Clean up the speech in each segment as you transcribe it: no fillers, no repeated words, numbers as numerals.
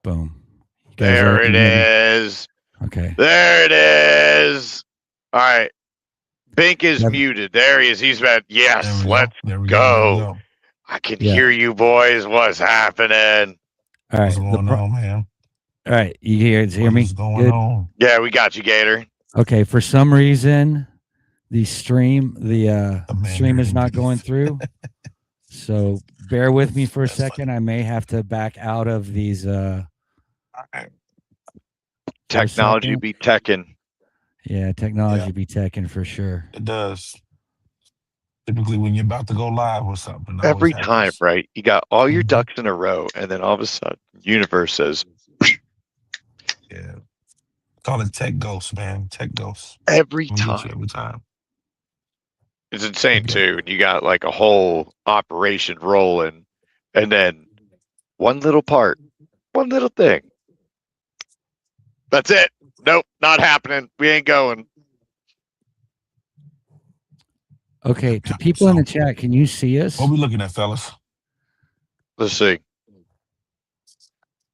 Boom. You guys There already it muted. is. Okay. There it is. All right. Bink is Yep. muted. There he is. He's been, There yes, we go. let's There we go. There we go. go. I can Yeah. hear you boys. What's happening? All What's right. going on, man? All right. You guys hear What me? is going Good. on? Yeah, we got you, Gator. Okay. For some reason, the stream is Commander in not going Chief. through. So bear with me for a That's funny. second. I may have to back out of these All right. for a Technology second. be teching. Yeah, Yeah, technology be taken for sure. it does. Typically, when you're about to go live with something, it always Every time, happens. right? You got all your Hmm. ducks in a row, and then all of a sudden, universe says, Yeah. Call it tech ghost, man. Tech ghost. every We get you time. every time. It's insane, Yep, yep. too. And you got like a whole operation rolling, and then one little part, one little thing. That's it. Nope, not happening. We ain't going. Okay, Yep, to yep. people in the So, chat, can you see what us? we looking at, fellas? Let's see.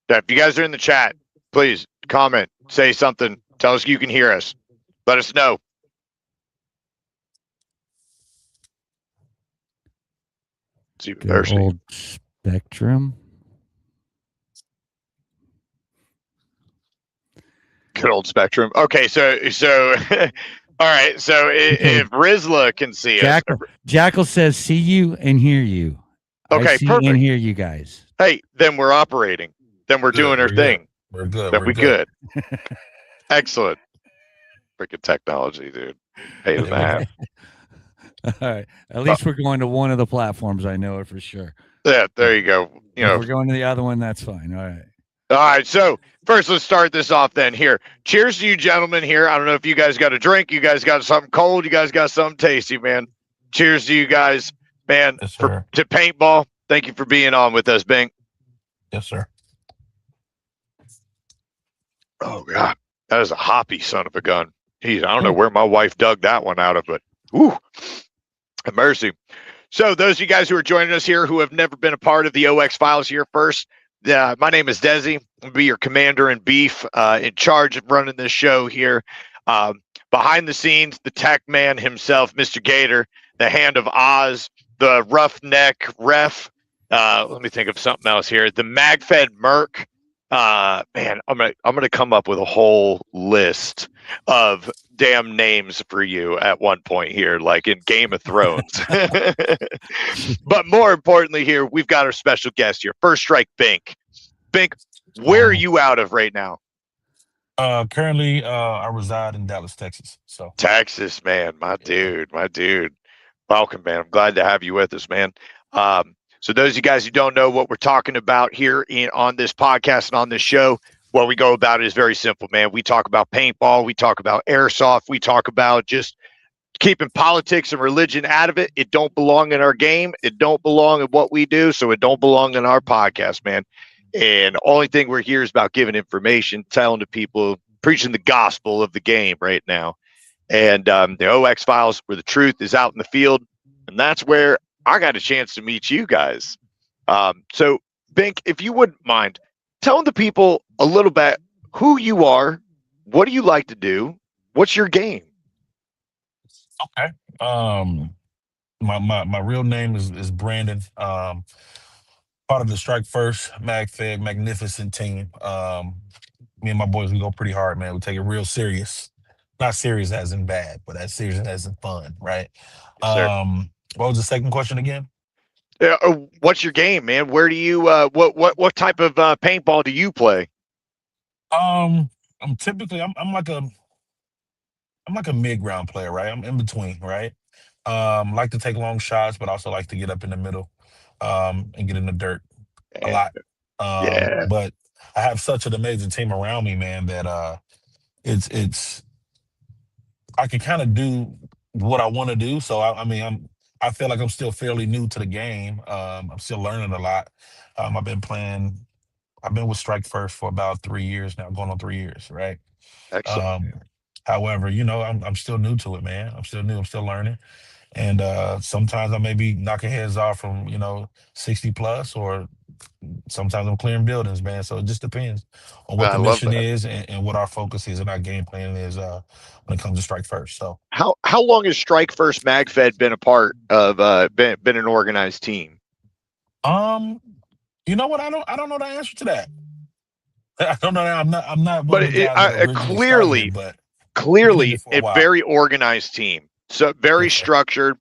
Yeah, if you guys are in the chat, please comment, say something, tell us you can hear us. Let us know. It's even Good thirsty. old Spectrum. Good old Spectrum. Okay, so all right. So Okay, if Rizla can see us, Jackal says, "See you and hear you." I okay, see and perfect. hear you guys. Hey, then we're operating. Then we're Good. doing our We're good. thing. We're good. Then We're we good. good. Excellent. Freaking technology, dude. Pain in There the we ass. go. All right. At Oh, least we're going to one of the platforms. I know it for sure. yeah, If, there you go. You if know. we're going to the other one, that's fine. All right. All right. So first, let's start this off. Then here, cheers to you, gentlemen. Here, I don't know if you guys got a drink. You guys got something cold. You guys got something tasty, man. Cheers to you guys, man. Yes, For sir. to paintball. Thank you for being on with us, Bing. Yes, sir. Oh God, that is a hoppy son of a gun. Jeez, I don't know Oh, where my wife dug that one out of, but whew, mercy. So those of you guys who are joining us here who have never been a part of the OX Files here first, my name is Desi. I'll be your commander in beef, in charge of running this show here. Behind the scenes, the tech man himself, Mr. Gator, the Hand of Oz, the roughneck ref. Let me think of something else here. The Magfed Merc. Man, I'm gonna come up with a whole list of damn names for you at one point here, like in Game of Thrones. But more importantly, here we've got our special guest here, First Strike Bink. Bink, What's going where are on? you out of right now? Currently, I reside in Dallas, Texas. So, Texas, man, my yeah. dude, my dude. Welcome, man. I'm glad to have you with us, man. So those of you guys who don't know what we're talking about here on this podcast and on this show, what we go about is very simple, man. We talk about paintball, we talk about airsoft, we talk about just keeping politics and religion out of it. It don't belong in our game. It don't belong in what we do. So it don't belong in our podcast, man. And the only thing we're here is about giving information, telling to people, preaching the gospel of the game right now. And the OX Files, where the truth is out in the field. And that's where I got a chance to meet you guys. So, Bink, if you wouldn't mind, telling the people a little bit who you are, what do you like to do, what's your game? Okay. Um, my real name is Brandon. Part of the Strike First Magfed magnificent team. Me and my boys, we go pretty hard, man. We take it real serious. Not serious as in bad, but as serious as in fun, right? Yes, sir. What was the second question again? What's your game, man? Where do you what type of paintball do you play? I'm typically I'm like a mid ground player, right? I'm in between, right? Like to take long shots, but also like to get up in the middle, and get in the dirt a Yeah, lot. yeah, But I have such an amazing team around me, man, that it's I can kind of do what I want to do. So I mean, I feel like I'm still fairly new to the game. I'm still learning a lot. I've been playing. I've been with Strike First for about 3 years now, going on 3 years, right? excellent. Um, However, I'm still new to it, man. I'm still new. I'm still learning, and sometimes I may be knocking heads off from 60 plus, or sometimes I'm clearing buildings, man. So it just depends on what I the love mission that. is and what our focus is and our game plan is when it comes to strike first. So How long has Strike First Magfed been a part of been an organized team? um you know what? I don't know the answer to that. I don't know. I'm not one But of the guys that originally started it, clearly, but been in clearly it for a a while. very organized team. So very Yes, sir. structured.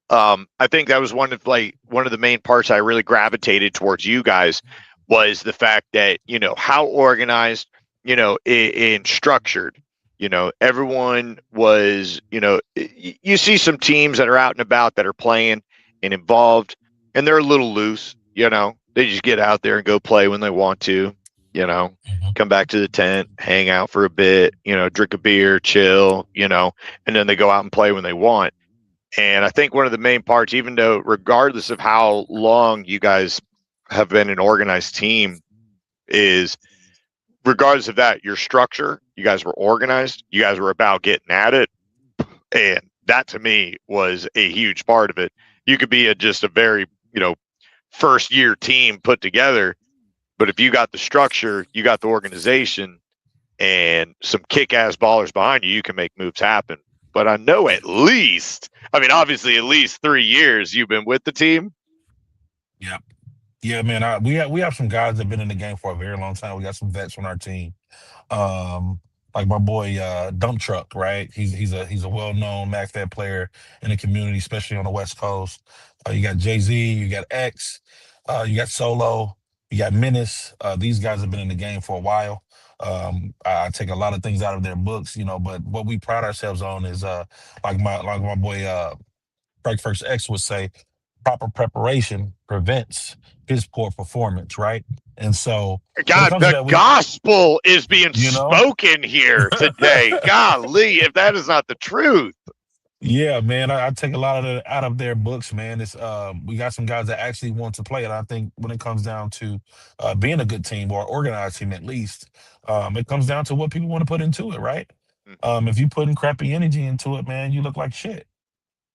I think that was one of the main parts I really gravitated towards you guys was the fact that how organized, and structured. Everyone was. You see some teams that are out and about that are playing and involved, and they're a little loose. They just get out there and go play when they want to. You know, Mhm. come back to the tent, hang out for a bit. Drink a beer, chill. And then they go out and play when they want. And I think one of the main parts, even though regardless of how long you guys have been an organized team, is regardless of that, your structure, you guys were organized, you guys were about getting at it. And that to me was a huge part of it. You could be just a very, first year team put together, but if you got the structure, you got the organization and some kick ass ballers behind you, you can make moves happen. But I know obviously at least 3 years you've been with the team. Yeah, yeah, man. We have some guys that have been in the game for a very long time. We got some vets on our team. Um, like my boy Dump Truck, right? He's a well-known Magfed player in the community, especially on the West Coast. You got Jay-Z, you got X, you got Solo, you got Menace. These guys have been in the game for a while. I take a lot of things out of their books, but what we pride ourselves on is like my boy Frank First X would say, proper preparation prevents his poor performance, right? And so when it God, comes to the that, gospel is being you know, spoken here today. Golly, if that is not the truth. yeah, man, I take a lot of the out of their books, man. It's we got some guys that actually want to play, and I think when it comes down to being a good team or organized team, at least, it comes down to what people want to put into it, right? Mhm. If you putting crappy energy into it, man, you look like shit.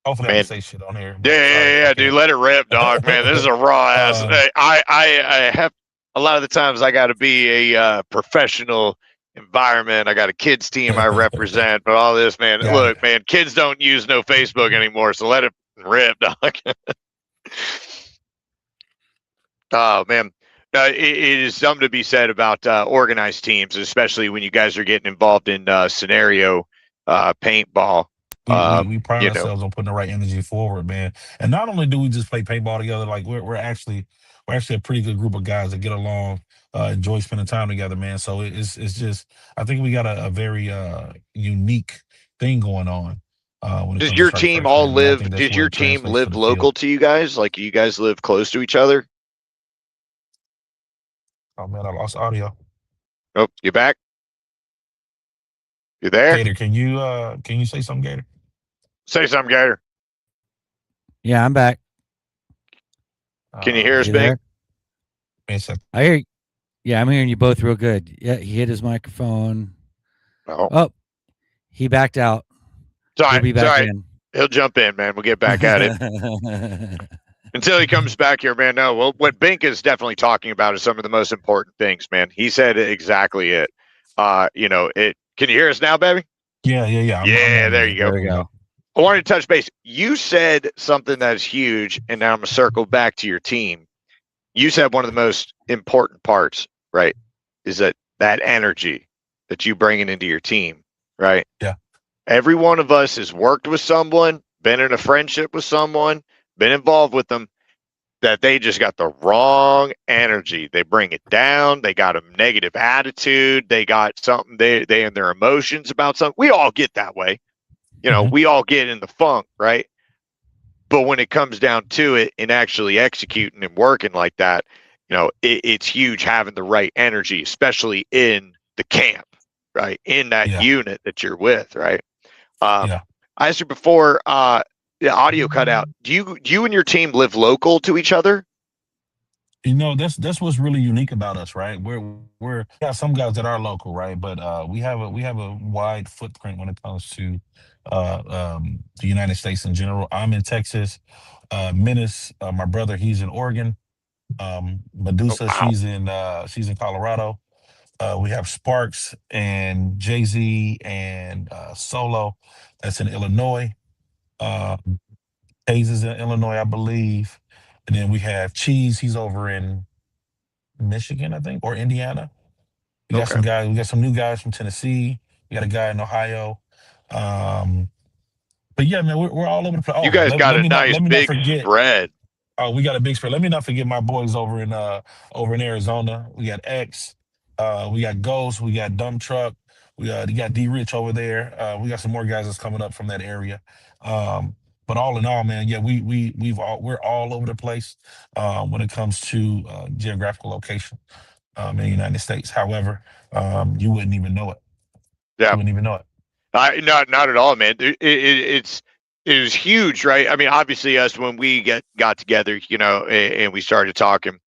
Hopefully, I can Man, say shit on here, yeah, but yeah, sorry if I yeah, dude, can't. let it rip, dog. Man, this is a raw ass. uh, I have a lot of the times I got to be a professional environment. I got a kids team I represent, but all this, man. got it. Look, man, kids don't use no Facebook anymore, so let it rip, dog. Oh man, it is something to be said about organized teams, especially when you guys are getting involved in scenario paintball. We pride You know, ourselves on putting the right energy forward, man. And not only do we just play paintball together, like we're actually a pretty good group of guys that get along, enjoy spending time together, man. So it's just I think we got a very unique thing going on when it does comes to your strike team first, all man. And I live? think that's Did where your it team translates to live the field. local to you guys? Like you guys live close to each other? Oh man, I lost audio. Oh, you back? You there? Gator, can you say something, Gator? Say something, Gator. Yeah, I'm back. Can you hear us, You Man, Bink? there? man said, I hear. Yeah, I'm hearing you both real good. Yeah, he hit his microphone. Oh, Oh, he backed out. it's all He'll right. be It's all back right. in. He'll jump in, man. We'll get back at it until he comes back here, man. No, well, what Bink is definitely talking about is some of the most important things, man. He said exactly it. It. Can you hear us now, baby? yeah. I'm Yeah, on there again. you go. There we There we go. go. I wanted to touch base. You said something that's huge, and now I'm gonna circle back to your team. You said one of the most important parts, right? Is that energy that you bringing into your team, right? Yeah, Every one of us has worked with someone, been in a friendship with someone, been involved with them that they just got the wrong energy. They bring it down. They got a negative attitude. They got something they in their emotions about something. We all get that way. hmm We all get in the funk, right? But when it comes down to it and actually executing and working like that, it's huge having the right energy, especially in the camp, right? In that yeah, unit that you're with, right? Um, yeah. I asked you before, the audio cut out. Do you and your team live local to each other? That's what's really unique about us, right? We got some guys that are local, right? But we have a wide footprint when it comes to the United States in general. I'm in Texas. Menace, my brother, he's in Oregon. Oh, Medusa, wow. she's in Colorado. We have Sparks and Jay-Z and Solo. That's in Illinois. Um, Hayes is in Illinois, I believe. And then we have Cheese. He's over in Michigan, I think, or Indiana. We got Okay. some guys. We got some new guys from Tennessee. We got a guy in Ohio. Um, but yeah, man, we're all over the place. You Oh, guys got let a me not nice let me not big forget. spread. Oh, we got a big spread. Let me not forget my boys over in Arizona. We got X. We got Ghost. We got Dump Truck. You got D Rich over there. We got some more guys that's coming up from that area. Um, but all in all, man, yeah, we're all over the place when it comes to geographical location in the United States. However, you wouldn't even know it. Yeah. You wouldn't even know it. Not at all, man. It was huge, right? I mean, obviously, us when we got together, and we started talking,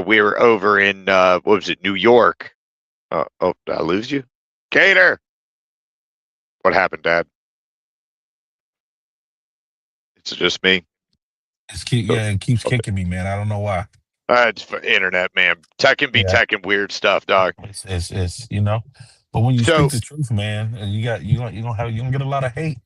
we were over in what was it, New York? Oh, did I lose you, Cater? What happened, Dad? It's just me. Oh, Yeah, it keeps okay. kicking me, man. I don't know why. It's for internet, man. Tech can be Yeah. tech and weird stuff, dog. It's but when you speak So the truth, man, you're gonna get a lot of hate.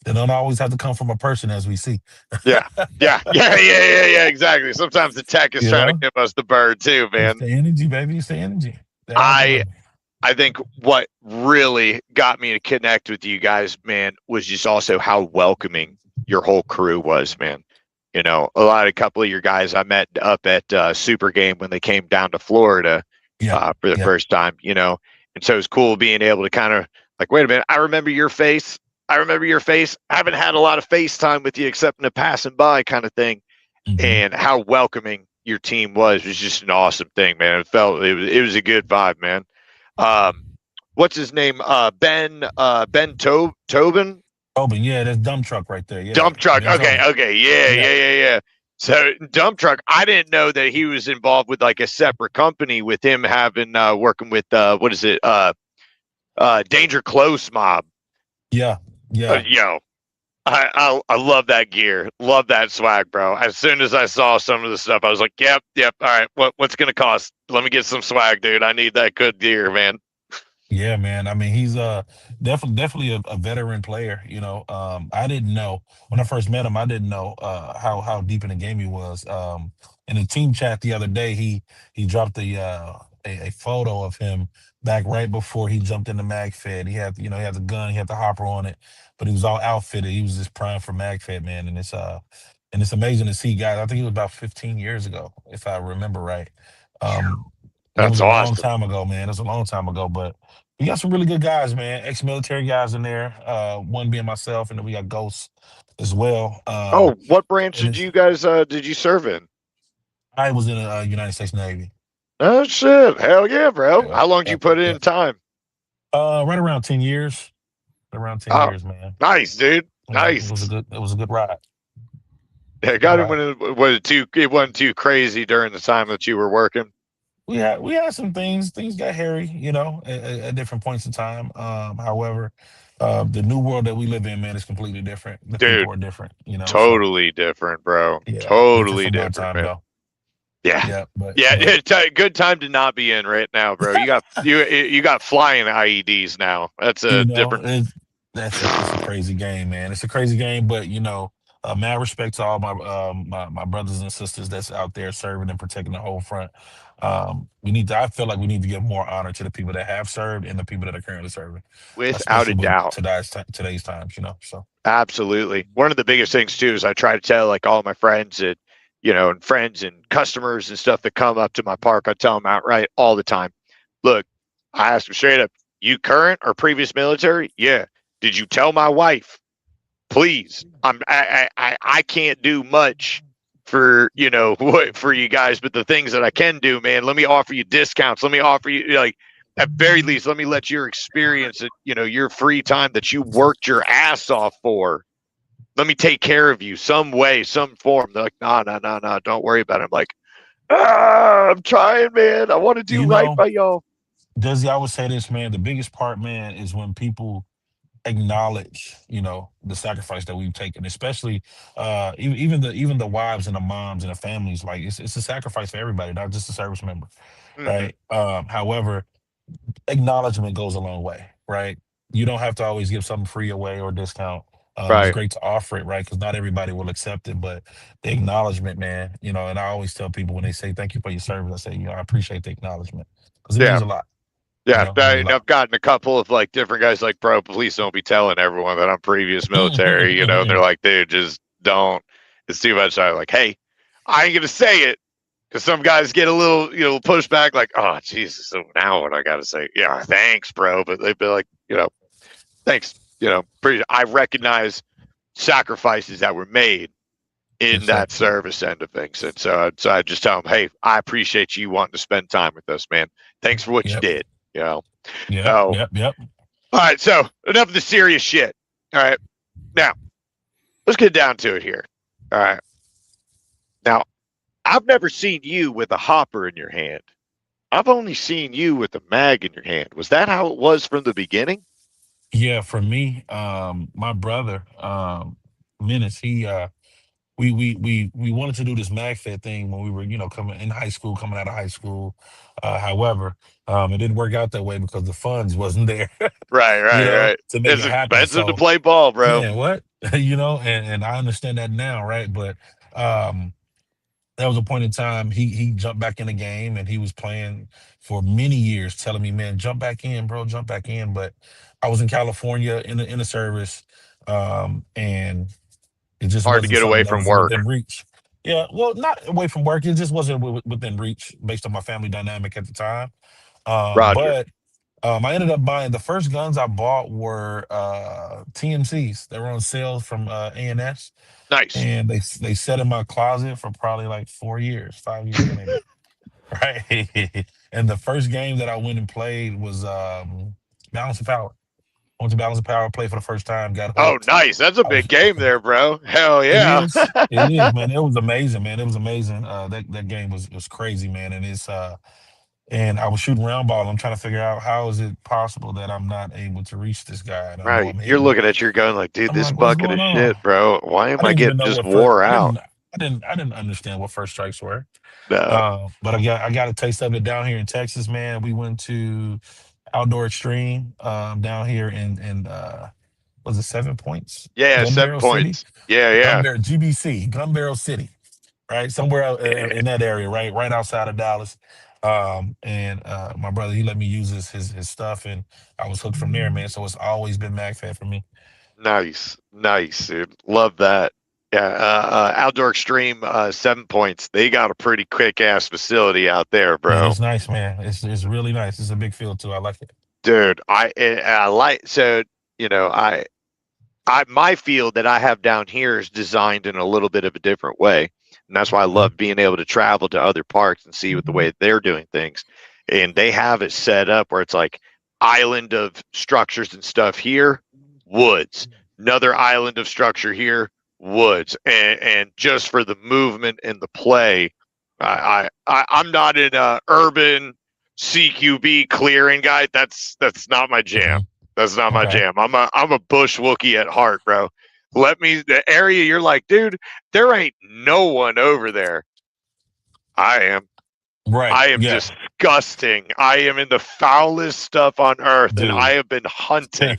They don't always have to come from a person, as we see. yeah, yeah. Exactly. Sometimes the tech is You trying to know, give us the bird too, it's man. the energy, baby. It's the energy. The I algorithm. I think what really got me to connect with you guys, man, was just also how welcoming your whole crew was, man. A couple of your guys I met up at Super Game when they came down to Florida Yep. for the Yep. first time, and so it's cool being able to kind of like, wait a minute, I remember your face. I remember your face. I haven't had a lot of FaceTime with you except in a passing by kind of thing, Hmm. and how welcoming your team was just an awesome thing, man. It was a good vibe, man. Um, what's his name? Tobin? Oh, but yeah, that's dump truck right there. Yeah, Dump truck. Ben Okay, Tobin. okay, yeah, Yeah. yeah, yeah, yeah. So dump truck. I didn't know that he was involved with like a separate company with him having working with what is it? Danger Close Mob. Yeah. Yeah. Yo, I love that gear. Love that swag, bro. As soon as I saw some of the stuff, I was like, yep. All right, what's gonna cost? Let me get some swag, dude. I need that good gear, man. Yeah, man. I mean, he's definitely a veteran player. I didn't know when I first met him. I didn't know how deep in the game he was. In the team chat the other day, he dropped a photo of him back right before he jumped into Magfed. He had the gun, he had the hopper on it, but he was all outfitted. He was just primed for Magfed, man. And it's amazing to see guys. I think it was about 15 years ago, if I remember right. Um, and it That's was a long awesome. time ago, man. It was a long time ago, but we got some really good guys, man. Ex-military guys in there. One being myself, and then we got Ghosts as well. Oh, what branch And it's, did you serve in? I was in the United States Navy. Oh shit! Hell yeah, bro. Yep, How long did you yep, put in yep. time? Right around 10 years. Around 10 Oh, years, man. nice, dude. Yeah, Nice. it was a good ride. Yeah, Good got it ride. when it wasn't too crazy during the time that you were working. We had some things got hairy, at different points in time. However, the new world that we live in, man, is completely different. The Dude, people are different. So totally different, bro. yeah, different Totally from my different, time man. though. Yeah. Yeah, but Yeah, but good time to not be in right now, bro. You got flying IEDs now. That's a you know, different. it's a crazy game, man. It's a crazy game, but mad respect to all my brothers and sisters that's out there serving and protecting the whole front. I feel like we need to give more honor to the people that have served and the people that are currently serving, Without a especially with doubt. today's times. So Absolutely. One of the biggest things too is I try to tell like all my friends and friends and customers and stuff that come up to my park, I tell them outright all the time. Look, I ask them straight up, you current or previous military? Yeah. Did you tell my wife? Please. I can't do much for for you guys, but the things that I can do, man, let me offer you discounts. Let me offer you like at very least, let me let your experience at your free time that you worked your ass off for. Let me take care of you some way, some form. They're like, no, don't worry about it. I'm like, I'm trying, man. I want to do you right know, by y'all. Desi, I would say this, man. The biggest part, man, is when people acknowledge, the sacrifice that we've taken, especially even the wives and the moms and the families. Like it's a sacrifice for everybody, not just the service member, Hmm. right? However, acknowledgement goes a long way, right? You don't have to always give something free away or discount. It's Right. great to offer it, right? Because not everybody will accept it, but the acknowledgement, man, and I always tell people when they say thank you for your service, I say, I appreciate the acknowledgement because it Yeah. means a lot. Yeah. It means a I've gotten a couple of like different guys like, bro, please don't be telling everyone that I'm previous military, and they're lot. like, dude, just don't. It's too much. I'm like, hey, I ain't going to say it because some guys get a little, pushback like, oh, Jesus. So now what I got to say? Yeah, thanks, bro. But they'd be like, thanks. I recognize sacrifices that were made in Yes, sir. that service end of things. And so I just tell them, hey, I appreciate you wanting to spend time with us, man. Thanks for what you Yep. did. You know. Yep. So, Yep. Yep. all right. So enough of the serious shit. All right. Now let's get down to it here. All right. Now I've never seen you with a hopper in your hand. I've only seen you with a mag in your hand. Was that how it was from the beginning? Yeah, for me, my brother, Menace, we wanted to do this Magfed thing when we were, coming in high school, coming out of high school. However, it didn't work out that way because the funds wasn't there, Right. Right. Right. to make It's it happen. expensive to So, play ball, bro. man, what, and I understand that now, right? But um, there was a point in time he jumped back in the game and he was playing for many years, telling me, "Man, jump back in, bro, jump back in." But I was in California in the service, and it just Hard to wasn't get something away that from was work. within reach. Yeah, well, not away from work. It just wasn't within reach based on my family dynamic at the time. Roger. But I ended up buying the first guns I bought were TMCs. They were on sale from ANS, Nice. and they sat in my closet for probably like 4 years, 5 years maybe. Right. And the first game that I went and played was Balance of Power. Went to Balance of Power, played for the first time, got Oh, hooked. nice. That's a I big was game there, bro. Hell It yeah. is. It is, man. It was amazing, man. It was amazing. That game was crazy, man. And I was shooting round ball. I'm trying to figure out how is it possible that I'm not able to reach this guy, and I know Right. I'm You're hitting. looking at you're going like, dude, I'm this like, what's bucket of going on? shit, bro. Why am I I didn't even getting know just what first. wore out? I didn't understand what first strikes were. No. But I got a taste of it down here in Texas, man. We went to Outdoor Extreme down here in was it 7 Points, Yeah, Gun seven Barrel City, points. Yeah, yeah. GBC, Gun Barrel City, right? Somewhere out in that area, right outside of Dallas. And my brother, he let me use his stuff, and I was hooked from there, man. So it's always been MagFed for me. Nice. Nice, dude. Love that. Yeah, Outdoor Extreme, 7 points. They got a pretty quick ass facility out there, It bro. is nice, man. It's really nice. It's a big field too. I like it. Dude, I like so I my field that I have down here is designed in a little bit of a different way. And that's why I Okay. love being able to travel to other parks and see what the way they're doing things. And they have it set up where it's like island of structures and stuff here, woods. Another island of structure here, woods. And just for the movement and the play, I'm not an urban CQB clearing guy. That's not my jam. Mhm. That's not my Okay. jam. I'm a bush Wookie at heart, bro. Let me the area you're like, dude, there ain't no one over there. I am. Right. I am Yeah. disgusting. I am in the foulest stuff on earth, and I Dude. have been hunting.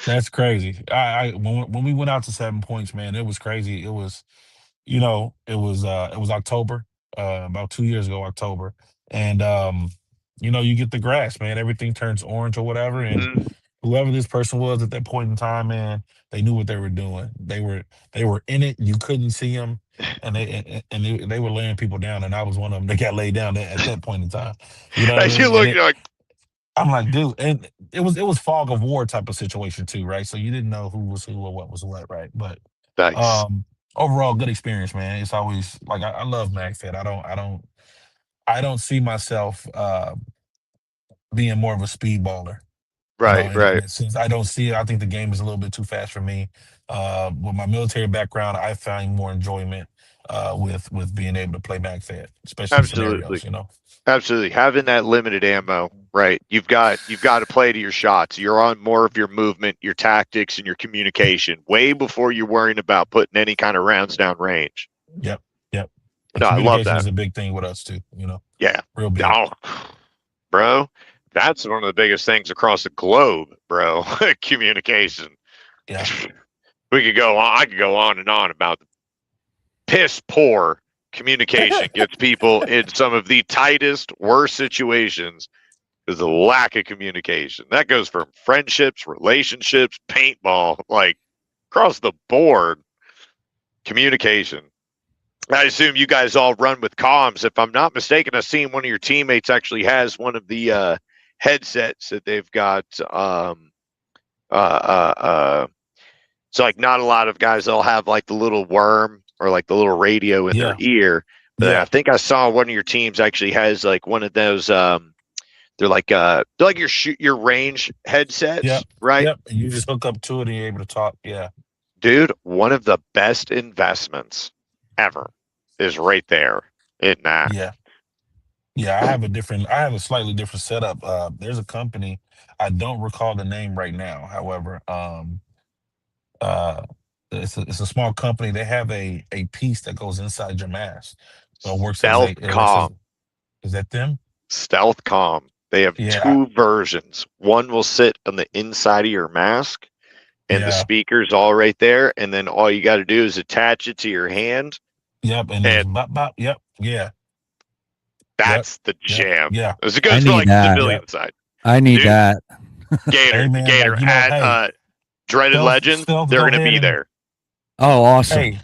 That's crazy. When we went out to 7 Points, man, it was crazy. It was October, about 2 years ago, October. And you get the grass, man. Everything turns orange or whatever. And Mm. whoever this person was at that point in time, man, they knew what they were doing. They were in it. You couldn't see them, and they were laying people down. And I was one of them that got laid down at that point in time. You know what I As you mean? And look, you're like, I'm like, dude, and it was fog of war type of situation too, right? So you didn't know who was who or what was what, right? But nice. um overall, good experience, man. It's always like I love MagFed. I don't see myself being more of a speedballer, Right, in right. that sense. I don't see it. I think the game is a little bit too fast for me. With my military background, I find more enjoyment with being able to play Magfed, especially in Absolutely. scenarios, you know. Absolutely. Having that limited ammo, right? You've got to play to your shots. You're on more of your movement, your tactics, and your communication way before you're worrying about putting any kind of rounds down range. Yep, yep. And No, I love communication that. is a big thing with us too, you know. Yeah. Real big. Oh, bro, that's one of the biggest things across the globe, bro. Communication. Yeah. We could go on. I could go on and on about the piss poor communication gets people in some of the tightest, worst situations is the lack of communication. That goes from friendships, relationships, paintball, like across the board. Communication. I assume you guys all run with comms. If I'm not mistaken, I've seen one of your teammates actually has one of the headsets that they've got. So like not a lot of guys they'll have like the little worm or like the little radio in their Yeah. ear. But I Yeah. think I saw one of your teams actually has like one of those. They're like your range headsets, Yep. right? Yep. And you just hook up to it and you're able to talk. Yeah. Dude, one of the best investments ever is right there in that. Yeah. Yeah. I have a slightly different setup. There's a company, I don't recall the name right now. However, uh it's a small company. They have a piece that goes inside your mask. So Stealth Comm. Is that them? Stealth Comm. They have Yeah. two versions. One will sit on the inside of your mask, and the Yeah. speaker's all right there. And then all you got to do is attach it to your hand. Yep. And it's bop bop. Yep. Yeah. That's the Yep. jam. Yeah. As it I goes for need like that. civilian side. I need Dude. that. Gator, Hey, man, Gator like, you know, at hey, Dreaded Stealth- Legends, Stealth, they're go going to ahead be and- there. Oh, awesome.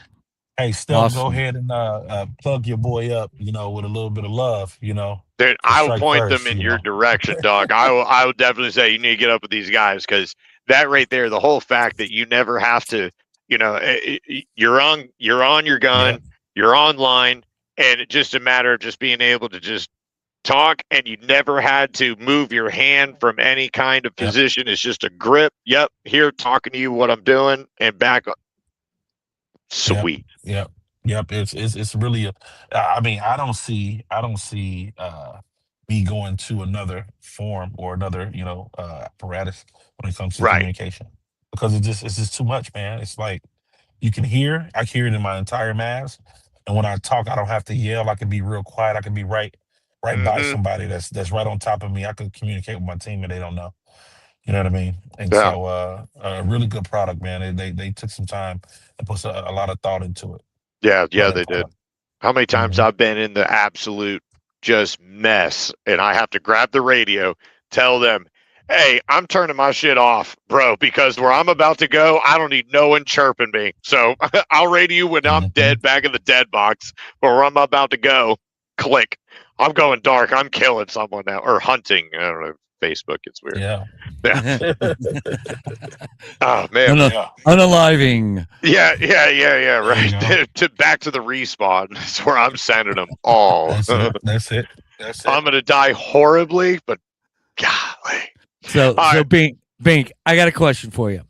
Hey, Stealth, go Awesome. ahead and plug your boy up, you know, with a little bit of love, you know. Dude, for I will Strike point First, them in you your know. direction, dog. I will definitely say you need to get up with these guys because that right there, the whole fact that you never have to, you know, you're on your gun, Yeah. you're online, and it's just a matter of just being able to just talk, and you never had to move your hand from any kind of position. It's just a grip. Yep, here talking to you what I'm doing, and back up. Sweet. Yep. It's really I mean, I don't see me going to another form or another, you know, apparatus when it comes to Right. communication. Because it's just too much, man. It's like I can hear it in my entire mask. And when I talk, I don't have to yell. I can be real quiet. I can be right by Mhm. somebody that's right on top of me. I can communicate with my team and they don't know. You know what I mean? And Yeah. so a really good product, man. They took some time and put a lot of thought into it. Yeah, Love that they did. product. How many times Mhm. I've been in the absolute just mess and I have to grab the radio, tell them, hey, I'm turning my shit off, bro, because where I'm about to go, I don't need no one chirping me. So I'll radio you when I'm Mhm. dead back in the dead box, but where I'm about to go, click. I'm going dark. I'm killing someone now or hunting. I don't know. Facebook, it's weird. Yeah. Oh, man. Yeah. Unaliving. Yeah, you right. to back to the respawn. That's where I'm sending them all. That's it. I'm gonna die horribly, but golly. So All right. Bink, I got a question for you.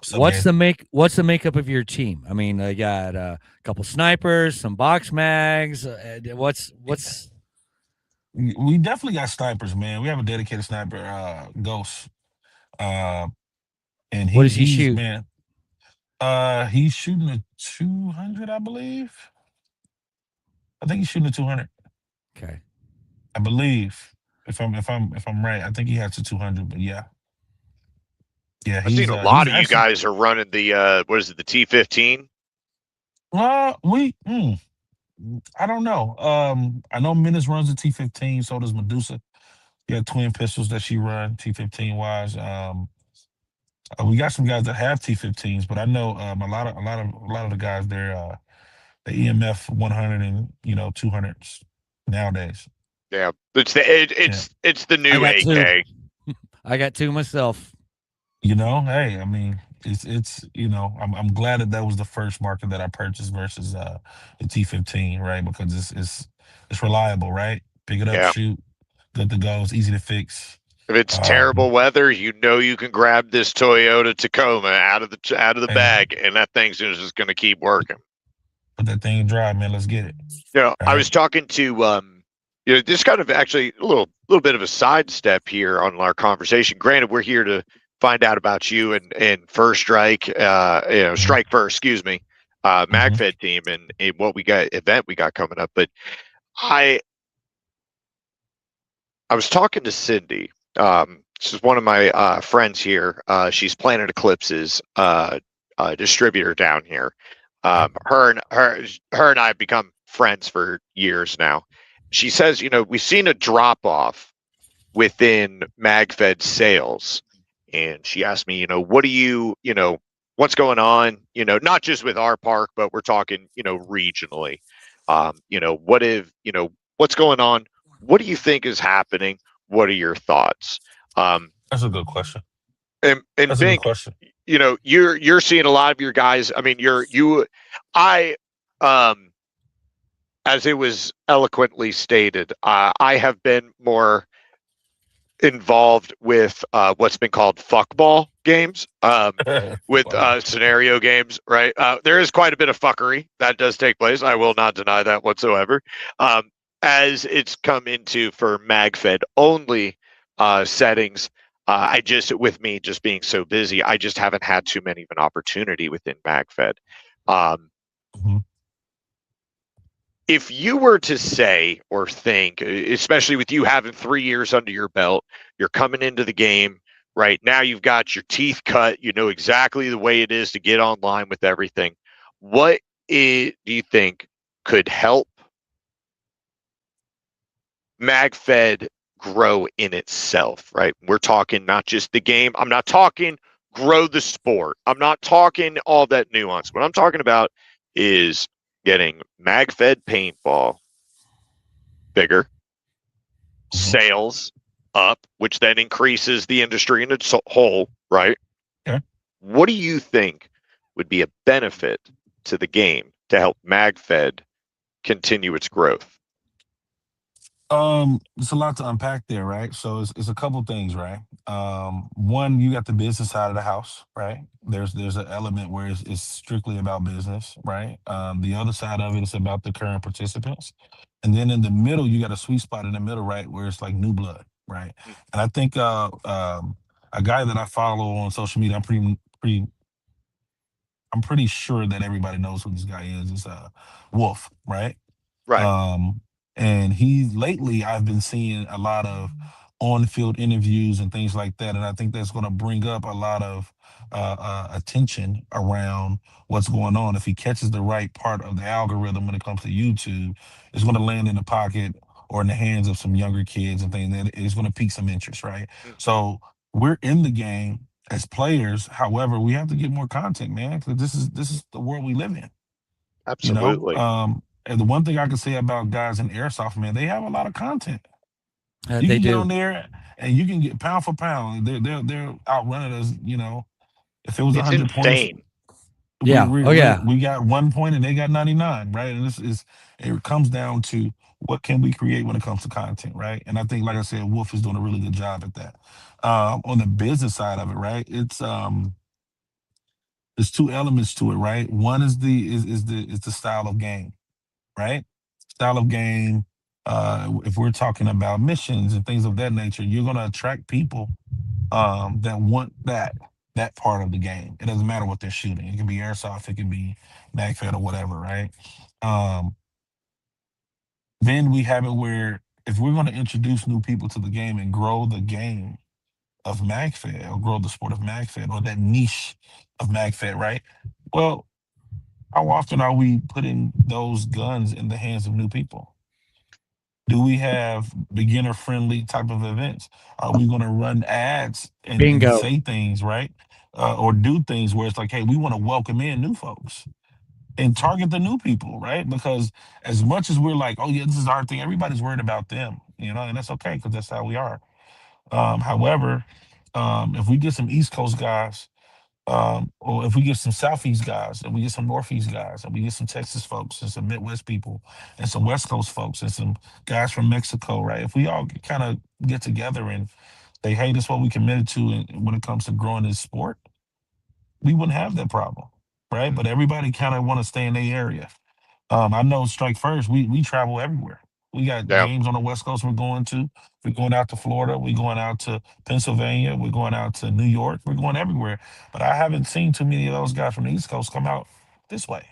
So, What's man, the makeup of your team? I mean, I got a couple snipers, some box mags. What's we definitely got snipers, man. We have a dedicated sniper, Ghost. And what does he he's shoot? man. He's shooting a 200, I believe. I think he's shooting a 200. Okay. I believe. If I'm right, I think he has a 200, but yeah. Yeah, I've seen a he's lot of you actually guys are running the what is it, the T15? I don't know. I know Menace runs a T15, so does Medusa. Yeah, twin pistols that she run T15 wise. We got some guys that have T15s, but I know a lot of the guys they're the EMF 100 and 200s nowadays. Yeah. It's the I new got AK. two. I got two myself. Hey, I mean, it's I'm glad that was the first market that I purchased versus the T15, right? Because it's reliable, right? Pick it up, Yeah. shoot, good to go. It's easy to fix. If it's terrible weather, you can grab this Toyota Tacoma out of the Hey. bag, and that thing's just gonna keep working. Put that thing dry, man. Let's get it. I Right. was talking to this kind of actually a little bit of a sidestep here on our conversation. Granted, we're here to find out about you and First Strike, Mhm. Strike First, excuse me, Mhm. Magfed team and what we got event we got coming up. But I I was talking to Cindy. This is one of my friends here. She's Planet Eclipse's distributor down here. Okay. Her and I have become friends for years now. She says, we've seen a drop off within MagFed sales, and she asked me, what do what's going on? Not just with our park, but we're talking, regionally. What if, what's going on? What do you think is happening? What are your thoughts? Um, That's a good question. and That's a good Bink, question. you're seeing a lot of your guys. I mean, I, um, as it was eloquently stated, I have been more involved with what's been called fuckball games, with Wow. scenario games, right? There is quite a bit of fuckery that does take place. I will not deny that whatsoever. Um, as it's come into for MagFed only settings, I just, with me just being so busy, I just haven't had too many of an opportunity within MagFed. Um, Mhm. if you were to say or think, especially with you having 3 years under your belt, you're coming into the game right now, you've got your teeth cut, you know exactly the way it is to get online with everything. What do you think could help MagFed grow in itself, right? We're talking not just the game. I'm not talking grow the sport. I'm not talking all that nuance. What I'm talking about is getting MagFed paintball bigger, Mhm. sales up, which then increases the industry in its whole, right? Okay. What do you think would be a benefit to the game to help MagFed continue its growth? It's a lot to unpack there, right? So it's a couple things, right? One, you got the business side of the house, right? There's an element where it's strictly about business, right? The other side of it is about the current participants, and then in the middle, you got a sweet spot in the middle, right, where it's like new blood, right? And I think a guy that I follow on social media, I'm pretty sure that everybody knows who this guy is. It's Wolf, right? Right. Um, and he lately, I've been seeing a lot of on-field interviews and things like that, and I think that's going to bring up a lot of attention around what's going on. If he catches the right part of the algorithm when it comes to YouTube, it's going to land in the pocket or in the hands of some younger kids and things. That it's going to pique some interest, right? So we're in the game as players. However, we have to get more content, man, because this is the world we live in. You know, Absolutely. and the one thing I can say about guys in airsoft, man, they have a lot of content. You They can get do. on there and you can get pound for pound. They're outrunning us. You know, if it was It's 100 points, insane. Yeah. Oh yeah. we got 1 point and they got 99, right? And this is it comes down to what can we create when it comes to content, right? And I think, like I said, Wolf is doing a really good job at that. On the business side of it, right? There's two elements to it, right? One is the style of game, right? Style of game. If we're talking about missions and things of that nature, you're going to attract people that want that part of the game. It doesn't matter what they're shooting. It can be airsoft, it can be magfed or whatever, right? Um, then we have it where if we're going to introduce new people to the game and grow the game of magfed or grow the sport of magfed or that niche of magfed, right? Well, how often are we putting those guns in the hands of new people? Do we have beginner friendly type of events? Are we going to run ads and Bingo. say things, right? Or do things where it's like, hey, we want to welcome in new folks and target the new people, right? Because as much as we're like, oh, yeah, this is our thing, everybody's worried about them, you know, and that's okay because that's how we are. However, if we get some East Coast guys or if we get some Southeast guys, and we get some Northeast guys, and we get some Texas folks, and some Midwest people, and some West Coast folks, and some guys from Mexico, right? If we all kind of get together and say, hey, this is what we committed to when it comes to growing this sport, we wouldn't have that problem, right? But everybody kind of want to stay in their area. I know Strike First. We travel everywhere. We got Yeah. games on the West Coast. We're going to. We're going out to Florida. We're going out to Pennsylvania. We're going out to New York. We're going everywhere. But I haven't seen too many of those guys from the East Coast come out this way.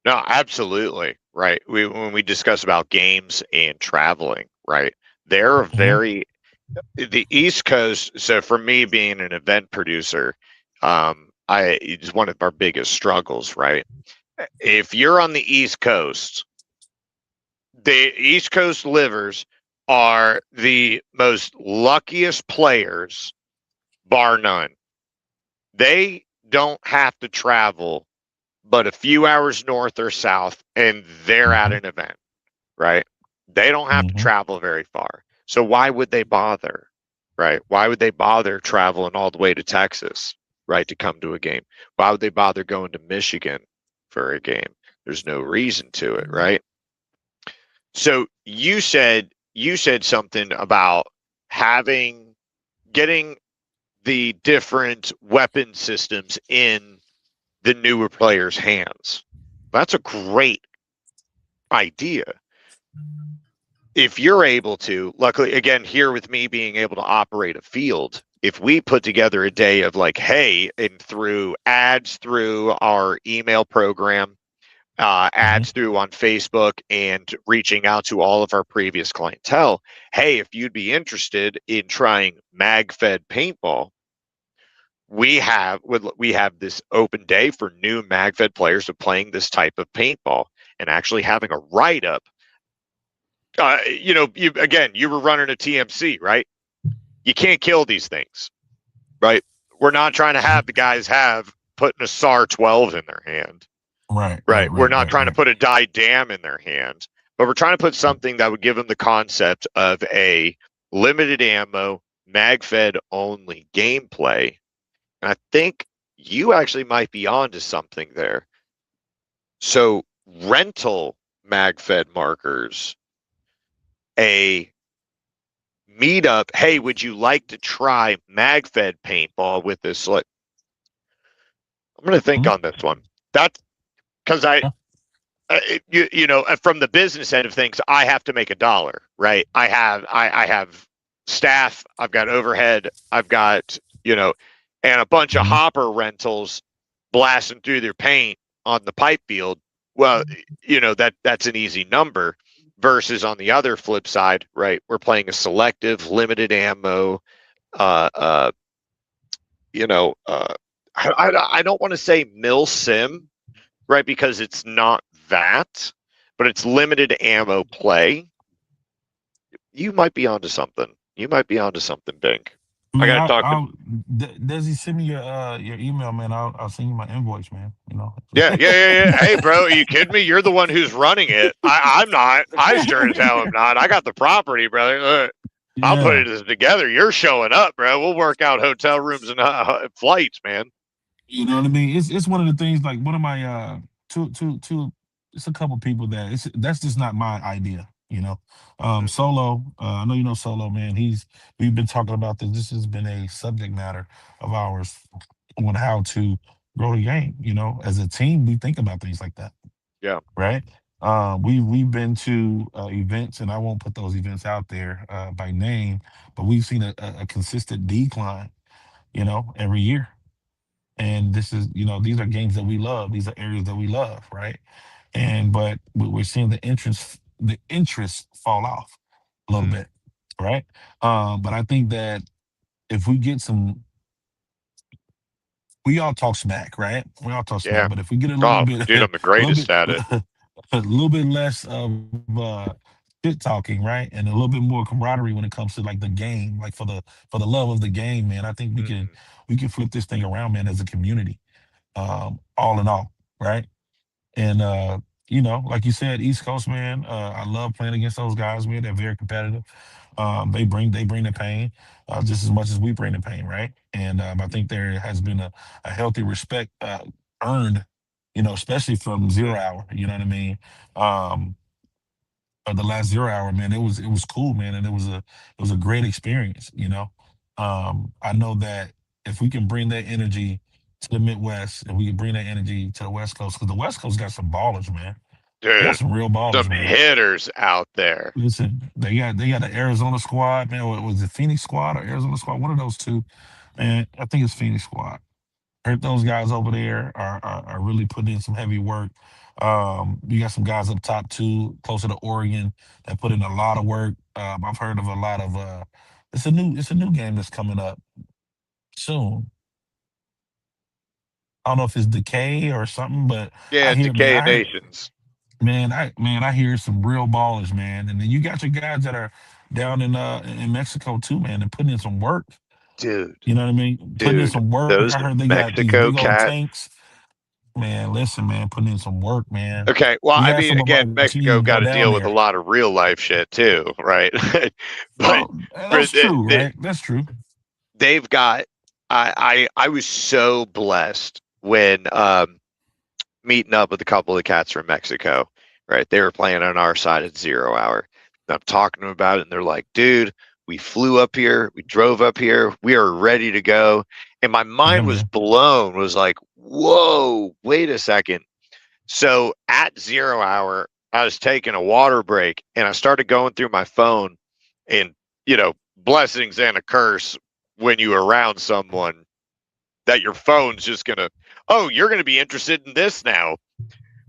No, absolutely. Right. When we discuss about games and traveling, right? They're Hmm. very the East Coast. So for me being an event producer, I it's one of our biggest struggles, right? If you're on the East Coast, the East Coast livers are the most luckiest players, bar none. They don't have to travel but a few hours north or south, and they're at Hmm. an event, right? They don't have to Hmm. travel very far. So why would they bother, right? Why would they bother traveling all the way to Texas, right, to come to a game? Why would they bother going to Michigan for a game? There's no reason to it, right? So you said something about having getting the different weapon systems in the newer players' hands. That's a great idea. If you're able to, luckily, again, here with me being able to operate a field, if we put together a day of like, hey, and through ads through our email program, Hmm. ads through on Facebook, and reaching out to all of our previous clientele, hey, if you'd be interested in trying Magfed paintball, we have this open day for new Magfed players of playing this type of paintball and actually having a write up. You were running a TMC, right? You can't kill these things, right? We're not trying to have the guys have putting a SAR 12 in their hand, Right. right? Right. We're Right. not Right. trying to Right. put a die dam in their hand, but we're trying to put something that would give them the concept of a limited ammo, mag fed only gameplay. And I think you actually might be onto something there. So rental mag fed markers, a meetup. Hey, would you like to try MagFed paintball with this? Like, I'm going to think Mhm. on this one. That's because from the business end of things, I have to make a dollar, right? I have staff, I've got overhead, I've got and a bunch of Mhm. hopper rentals blasting through their paint on the pipe field. Well, that's an easy number. Versus on the other flip side, right? We're playing a selective, limited ammo. Uh, uh, you know, uh, I don't want to say mill sim, right? Because it's not that, but it's limited ammo play. You might be onto something. You might be onto something, Bink. I Man, got to talk to. Desi, send me your email, man. I'll send you my invoice, man. You know. Yeah, yeah, yeah, yeah. Hey, bro, are you kidding me? You're the one who's running it. I'm not. I sure as hell am not. I got the property, brother. I'll put Yeah. it together. You're showing up, bro. We'll work out hotel rooms and flights, man. You know what I mean? It's one of the things, like one of my two it's a couple people that that's just not my idea, you know. Hmm. Solo, I know you know Solo, man. We've been talking about this. This has been a subject matter of ours on how to grow the game, you know. As a team, we think about things like that, Yeah. right? We've been to events, and I won't put those events out there by name, but we've seen a consistent decline, you know, every year. And this is, you know, these are games that we love. These are areas that we love, right? And but we're seeing the interest fall off a little Mm, bit, right? But I think that if we get some, we all talk smack, right? We all talk smack. yeah. But if we get a little Oh, bit, dude, a I'm the little greatest bit, at it. a little bit less of shit talking, right, and a little bit more camaraderie when it comes to like the game, like for the love of the game, man. I think Hmm. we can flip this thing around, man, as a community, all in all, right? And you know, like you said, East Coast, man, I love playing against those guys, man. They're very competitive. They bring the pain just as much as we bring the pain, right? And I think there has been a healthy respect earned, you know, especially from Zero Hmm. Hour. You know what I mean? Um, the last Zero Hour, man, it was cool, man, and it was a great experience. You know, I know that if we can bring that energy to the Midwest, and we can bring that energy to the West Coast, because the West Coast got some ballers, man. They got Dude, some real ballers, some man. hitters out there. Listen, they got the Arizona squad, man. Was it Phoenix squad or Arizona squad? One of those two. Man, I think it's Phoenix squad. Heard those guys over there are really putting in some heavy work. You got some guys up top too, closer to Oregon, that put in a lot of work. I've heard of a lot of it's a new game that's coming up soon. I don't know if it's Decay or something, but I Yeah, hear man, Decay I heard Nations. I hear some real ballers, man. And then you got your guys that are down in Mexico too, man, and putting in some work. Dude, You know what I mean? Putting in dude, some work. I those heard they got these Mexico big old cats. tanks. Man, listen, man, putting in some work, man. Okay, well, We I had mean, some of again, our Mexico team go got to down deal with a there. lot of real life shit too, right? But Well, for that's true, right? That's true. they've got. I was so blessed when meeting up with a couple of cats from Mexico. Right, they were playing on our side at 0 hour. And I'm talking to them about it, and they're like, "Dude, we flew up here, we drove up here, we are ready to go." And my Yeah, mind was man. blown. Was like, "Whoa, wait a second." So at 0 hour, I was taking a water break and I started going through my phone and, blessings and a curse when you are around someone that your phone's just going to, oh, you're going to be interested in this now.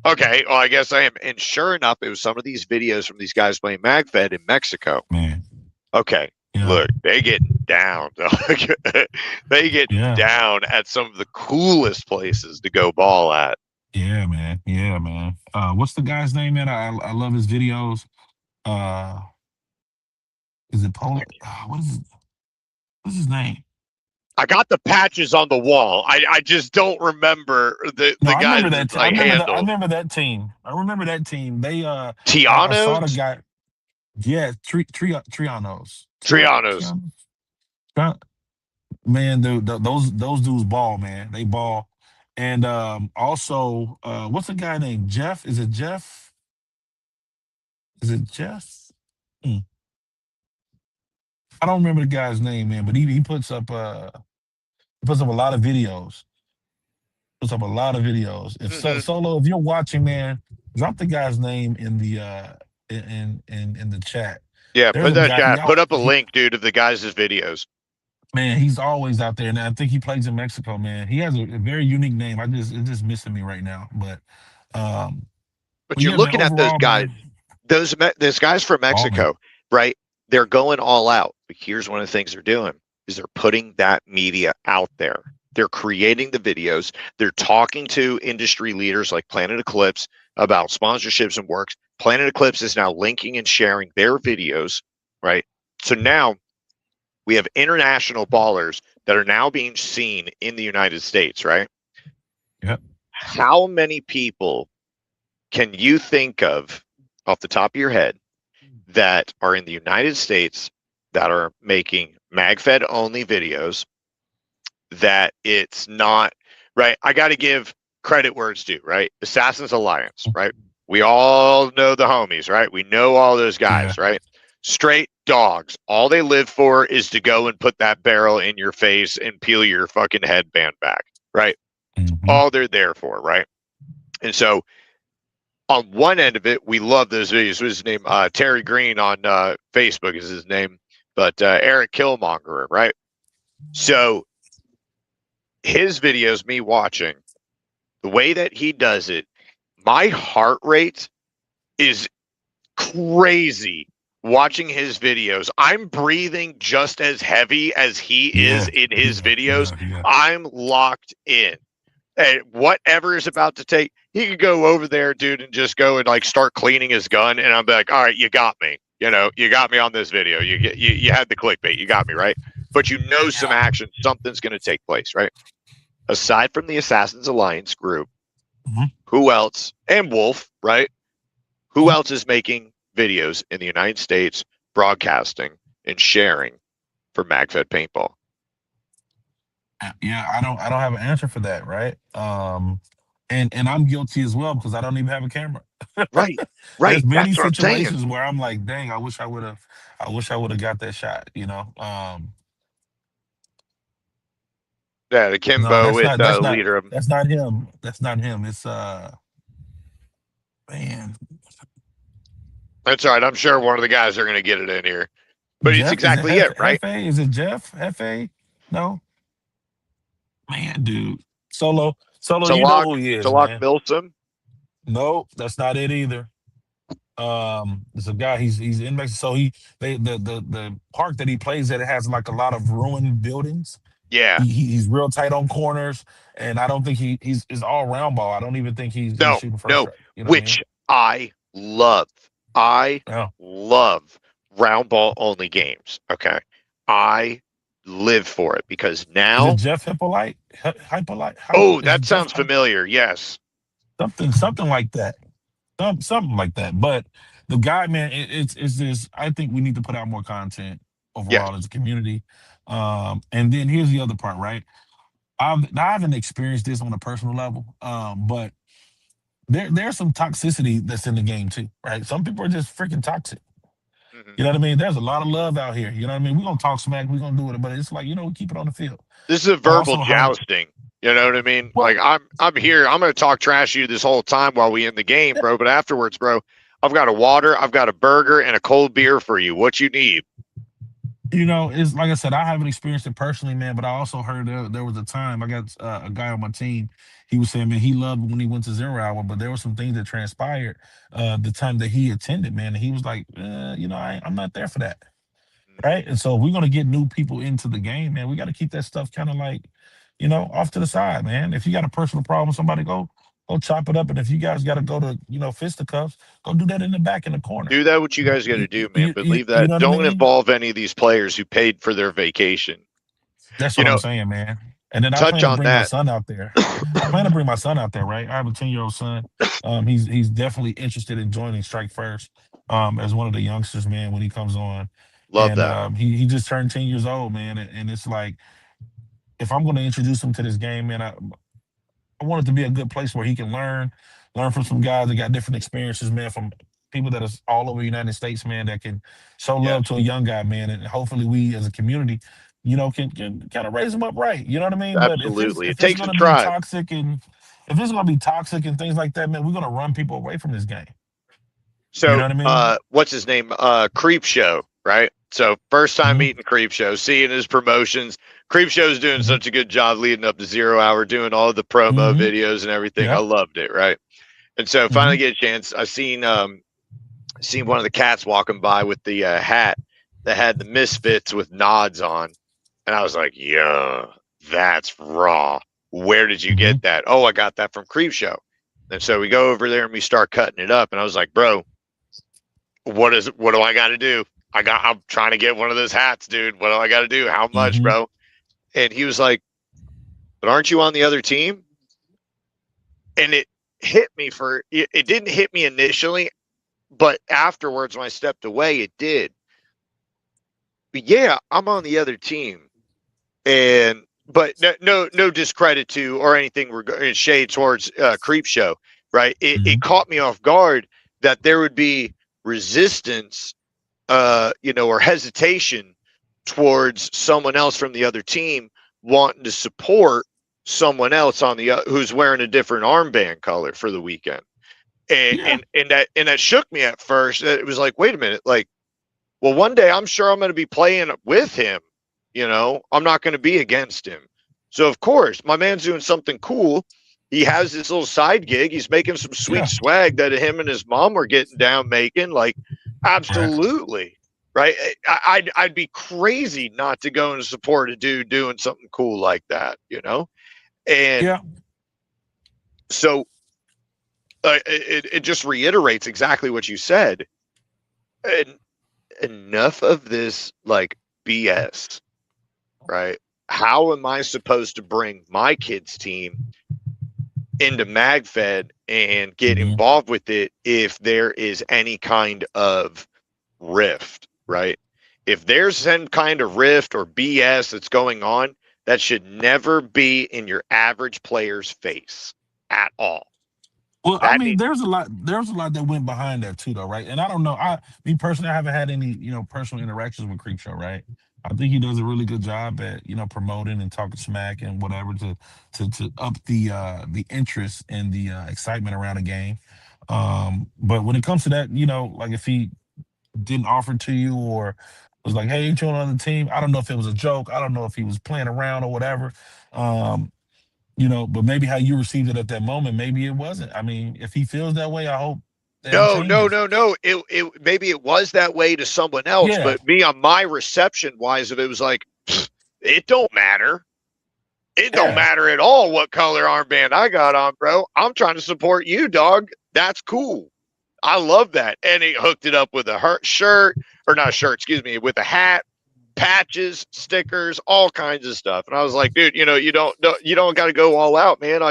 Okay, well, I guess I am. And sure enough, it was some of these videos from these guys playing Magfed in Mexico. Man. Okay, Yeah. look, they getting down. They getting Yeah. down at some of the coolest places to go ball at. Yeah, man. Yeah, man. What's the guy's name, man? I love his videos. Uh is it Polo? What's his name? I got the patches on the wall. I just don't remember No, the I remember guys' that. I like remember that. I handles. remember that team. I remember that team. They I saw the Tianos, guy. Yeah, Trianos. Trianos. Trianos. Man, dude, those dudes ball, man. They ball. And also, what's the guy named Jeff? Is it Jeff? Is it Jeff? Hmm. I don't remember the guy's name, man, but he puts up a lot of videos. Puts up a lot of videos. If Hmm. Solo, if you're watching, man, drop the guy's name in the in the chat. Yeah, There's put a that guy. chat. Put up a link, dude, of the guys' videos. Man, he's always out there, and I think he plays in Mexico. Man, he has a very unique name. It's just missing me right now, um, But but you're yeah, man. looking at those Overall, guys. man, Those guys from balling. Mexico, right? They're going all out. But here's one of the things they're doing is they're putting that media out there. They're creating the videos. They're talking to industry leaders like Planet Eclipse about sponsorships and works. Planet Eclipse is now linking and sharing their videos, right? So now we have international ballers that are now being seen in the United States, right? Yep. How many people can you think of off the top of your head that are in the United States that are making MagFed only videos that it's not right? I got to give credit where it's due, right? Assassin's Alliance, right? We all know the homies, right? We know all those Yeah. guys, right? Straight dogs. All they live for is to go and put that barrel in your face and peel your fucking headband back, right? Mm-hmm. All they're there for, right? And so on one end of it, we love those videos. What's his name? Terry Green on Facebook is his name, but Eric Killmonger, right? So his videos, me watching the way that he does it, my heart rate is crazy watching his videos. I'm breathing just as heavy as he is Yeah. in his Yeah. videos. Yeah. Yeah. I'm locked in. And whatever is about to take, he could go over there, dude, and just go and like start cleaning his gun. And I'm like, all right, you got me. You got me on this video. You had the clickbait. You got me, right? But some Yeah. action, something's going to take place, right? Aside from the Assassins Alliance group, Mm-hmm. who else? And Wolf, right? Who else is making videos in the United States, broadcasting and sharing for MagFed Paintball? Yeah. I don't have an answer for that, right? And I'm guilty as well because I don't even have a camera. Right, There's right. many That's what I'm saying. situations where I'm like, dang, I wish I would have got that shot. Yeah, the No, Kimbo that's with not that's not leader of that's not him. That's not him. It's man, That's all right. I'm sure one of the guys are going to get it in here. But it's Jeff, is it exactly it, right? Hefe? Is it Jeff Hefe? No, man, dude. Solo. You know Talak, who he is, Talak man. Milsom. No, that's not it either. There's a guy. He's in Mexico. So the park that he plays at, it has like a lot of ruined buildings. Yeah. He's real tight on corners, and I don't think he's all round ball. I don't even think he's No, shooting first no, strike. You know what I mean? which I love. I Yeah. love round ball only games. Okay. I live for it because Is it now, Jeff Hippolyte? Hypolite? oh, Is that it Jeff sounds familiar. Yes. something like that? Something like that. But the guy, man, it's this. I think we need to put out more content Yes. overall as a community. And then here's the other part, right? I haven't experienced this on a personal level, but there's some toxicity that's in the game too, right? Some people are just freaking toxic. Mhm. You know what I mean? There's a lot of love out here. You know what I mean? We're gonna talk smack, we're gonna do it, but it's like, we keep it on the field. This is a I've verbal also heard, jousting. You know what I mean? well, Like I'm here. I'm going to talk trash to you this whole time while we in the game, bro. But afterwards, bro, I've got a water, I've got a burger, and a cold beer for you. What you need? it's like I said, I haven't experienced it personally, man, but I also heard there was a time I got a guy on my team. He was saying, man, he loved when he went to 0 hour, but there were some things that transpired the time that he attended, man. And he was like, I'm not there for that. Right. And so if we're gonna get new people into the game, man, we got to keep that stuff kind of like, off to the side, man. If you got a personal problem with somebody, go chop it up. And if you guys got to go to, fisticuffs, go do that in the back in the corner. Do that what you guys got to do, man. But leave You that. know what I Don't mean? involve any of these players who paid for their vacation. That's You what I'm know, saying, man. And then I touch plan to on bring my that. son out there. I plan to bring my son out there, right? I have a 10-year-old son. He's definitely interested in joining Strike First as one of the youngsters, man, when he comes on. Love And that. he just turned 10 years old, man. And it's like, if I'm going to introduce him to this game, man, I want it to be a good place where he can learn from some guys that got different experiences, man, from people that are all over the United States, man, that can show Yes, love to a young guy, man, and hopefully we as a community, can kind of raise him up right. You know what I mean? But if it's absolutely. It if it's takes a gonna be tribe. toxic and if it's gonna be toxic and things like that, man, we're gonna run people away from this game. You know So, what I mean? what's his name? Creep Show, right? So, first time Hmm. meeting Creep Show, seeing his promotions. Creep Show's doing Hmm. such a good job leading up to 0 hour, doing all the promo Hmm. videos and everything. I Yeah. loved it, right? And so, finally Hmm. get a chance. I seen one of the cats walking by with the hat that had the Misfits with nods on, and I was like, "Yeah, that's raw. Where did you Hmm. get that?" Oh, I got that from Creep Show. And so we go over there and we start cutting it up, and I was like, "Bro, what do I got to do? I'm trying to get one of those hats, dude. What do I got to do? How much, Hmm. bro?" And he was like, "But aren't you on the other team?" And it didn't hit me initially, but afterwards when I stepped away, it did. But yeah, I'm on the other team, and but no discredit to or anything shade towards Creep Show, right? It Hmm. caught me off guard that there would be resistance, or hesitation towards someone else from the other team wanting to support someone else on the who's wearing a different armband color for the weekend. And, Yeah. and and that shook me at first. It was like, wait a minute, like, well, one day I'm sure I'm going to be playing with him. I'm not going to be against him. So of course, my man's doing something cool. He has this little side gig. He's making some sweet Yeah. swag that him and his mom were getting down making. Like, Right. absolutely, right? I'd be crazy not to go and support a dude doing something cool like that. And Yeah. so it just reiterates exactly what you said. And enough of this like BS, right? How am I supposed to bring my kids' team into Magfed and get Hmm. involved with it if there is any kind of rift, right? If there's some kind of rift or BS that's going on, that should never be in your average player's face at all. Well, I That mean, need there's a lot. There's a lot that went behind that too, though, right? And I don't know. Me personally, I haven't had any, personal interactions with Creepshow, right? I think he does a really good job at, promoting and talking smack and whatever to up the interest and the excitement around the game. But when it comes to that, like if he didn't offer to you or was like, "Hey, ain't you on the team?" I don't know if it was a joke. I don't know if he was playing around or whatever. Um, but maybe how you received it at that moment, maybe it wasn't. I mean, if he feels that way, I hope that it No, no, changes. no, no. It maybe it was that way to someone else, Yeah, but me on my reception wise of it was like, it don't matter. It don't yeah, matter at all what color armband I got on, bro. I'm trying to support you, dog. That's cool. I love that. And he hooked it up with a shirt, or not a shirt, excuse me, with a hat, patches, stickers, all kinds of stuff. And I was like, dude, you don't got to go all out, man.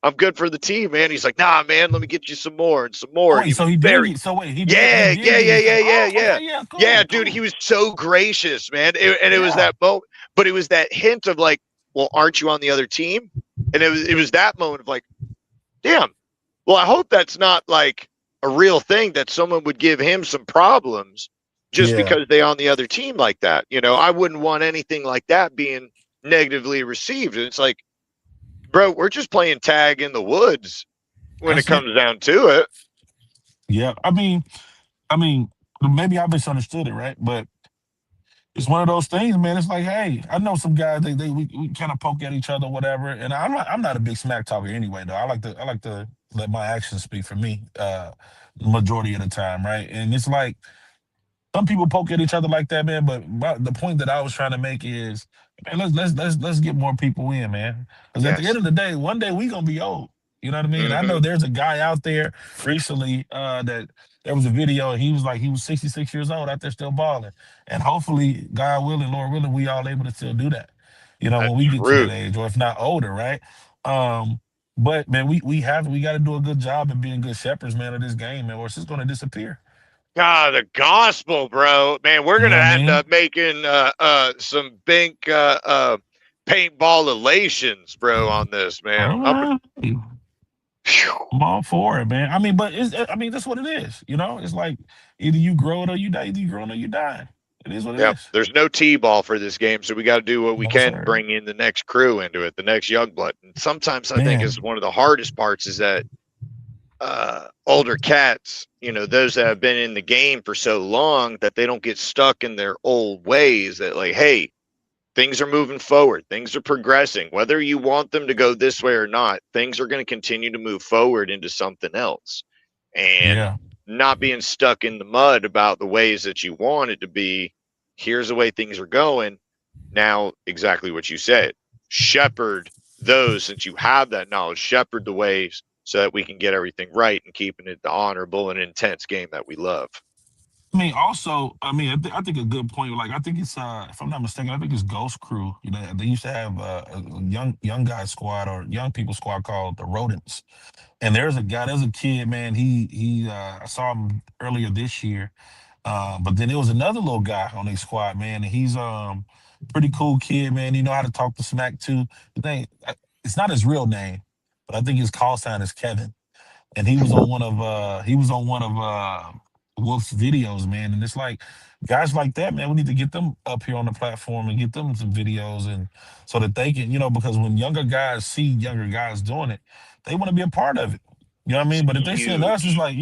I'm good for the team, man. He's like, nah, man, let me get you some more and some more. Oh, And he wait, was so he did very, get. So wait, he yeah, did yeah, give yeah, you yeah, some. yeah, Oh, yeah. okay, yeah, Yeah, cool, dude, he cool. was so gracious, man. And it was Yeah, that moment, but it was that hint of like, well, aren't you on the other team? And it was that moment of like, damn. Well, I hope that's not like a real thing that someone would give him some problems just yeah. because they on the other team like that. I wouldn't want anything like that being negatively received. And it's like, bro, we're just playing tag in the woods when it That's it. comes down to it. Yeah, I mean, maybe I misunderstood it, right? But it's one of those things, man. It's like, hey, I know some guys. We kind of poke at each other, whatever. And I'm not a big smack talker anyway, though. I like to let my actions speak for me, majority of the time, right? And it's like some people poke at each other like that, man. But the point that I was trying to make is, man, let's get more people in, man. Because at the end Yes. of the day, one day we gonna be old. You know what I mean? I Mm-hmm. know there's a guy out there recently that there was a video. And he was 66 years old out there still balling, and hopefully, God willing, Lord willing, we all able to still do that. That's When we get to that truth. age, or if not older, right? Um, but man, we got to do a good job of being good shepherds, man, of this game, man, or it's just gonna disappear. God, the gospel, bro. Man, we're You know gonna what I end mean? up making some big paintball elations, bro, on this, man. All right. I'm all for it, man. I mean, but that's what it is. It's like either you grow it or you die. Either you grow it or you die. It is what it Yep. is. There's no T-ball for this game, so we got to do what we No, can, sir. bring in the next crew into it, the next young blood. And sometimes I think is Man, one of the hardest parts is that older cats, those that have been in the game for so long that they don't get stuck in their old ways. That like, hey, things are moving forward, things are progressing. Whether you want them to go this way or not, things are going to continue to move forward into something else, and yeah, not being stuck in the mud about the ways that you want it to be. Here's the way things are going now. Exactly what you said. Shepherd those, since you have that knowledge, shepherd the ways so that we can get everything right and keeping it the honorable and intense game that we love. I mean, also, I think a good point. Like, I think it's, if I'm not mistaken, I think it's Ghost Crew. They used to have a young guy squad or young people squad called the Rodents. And there's a kid, man. I saw him earlier this year. But then there was another little guy on their squad, man, and he's pretty cool kid, man. You know how to talk to smack too. The thing, it's not his real name, but I think his call sign is Kevin. And he was on one of Wolf's videos, man. And it's like guys like that, man. We need to get them up here on the platform and get them some videos, and so that they can, because when younger guys see younger guys doing it, they want to be a part of it. You know what I It's mean? But if they send us, it's huge. like,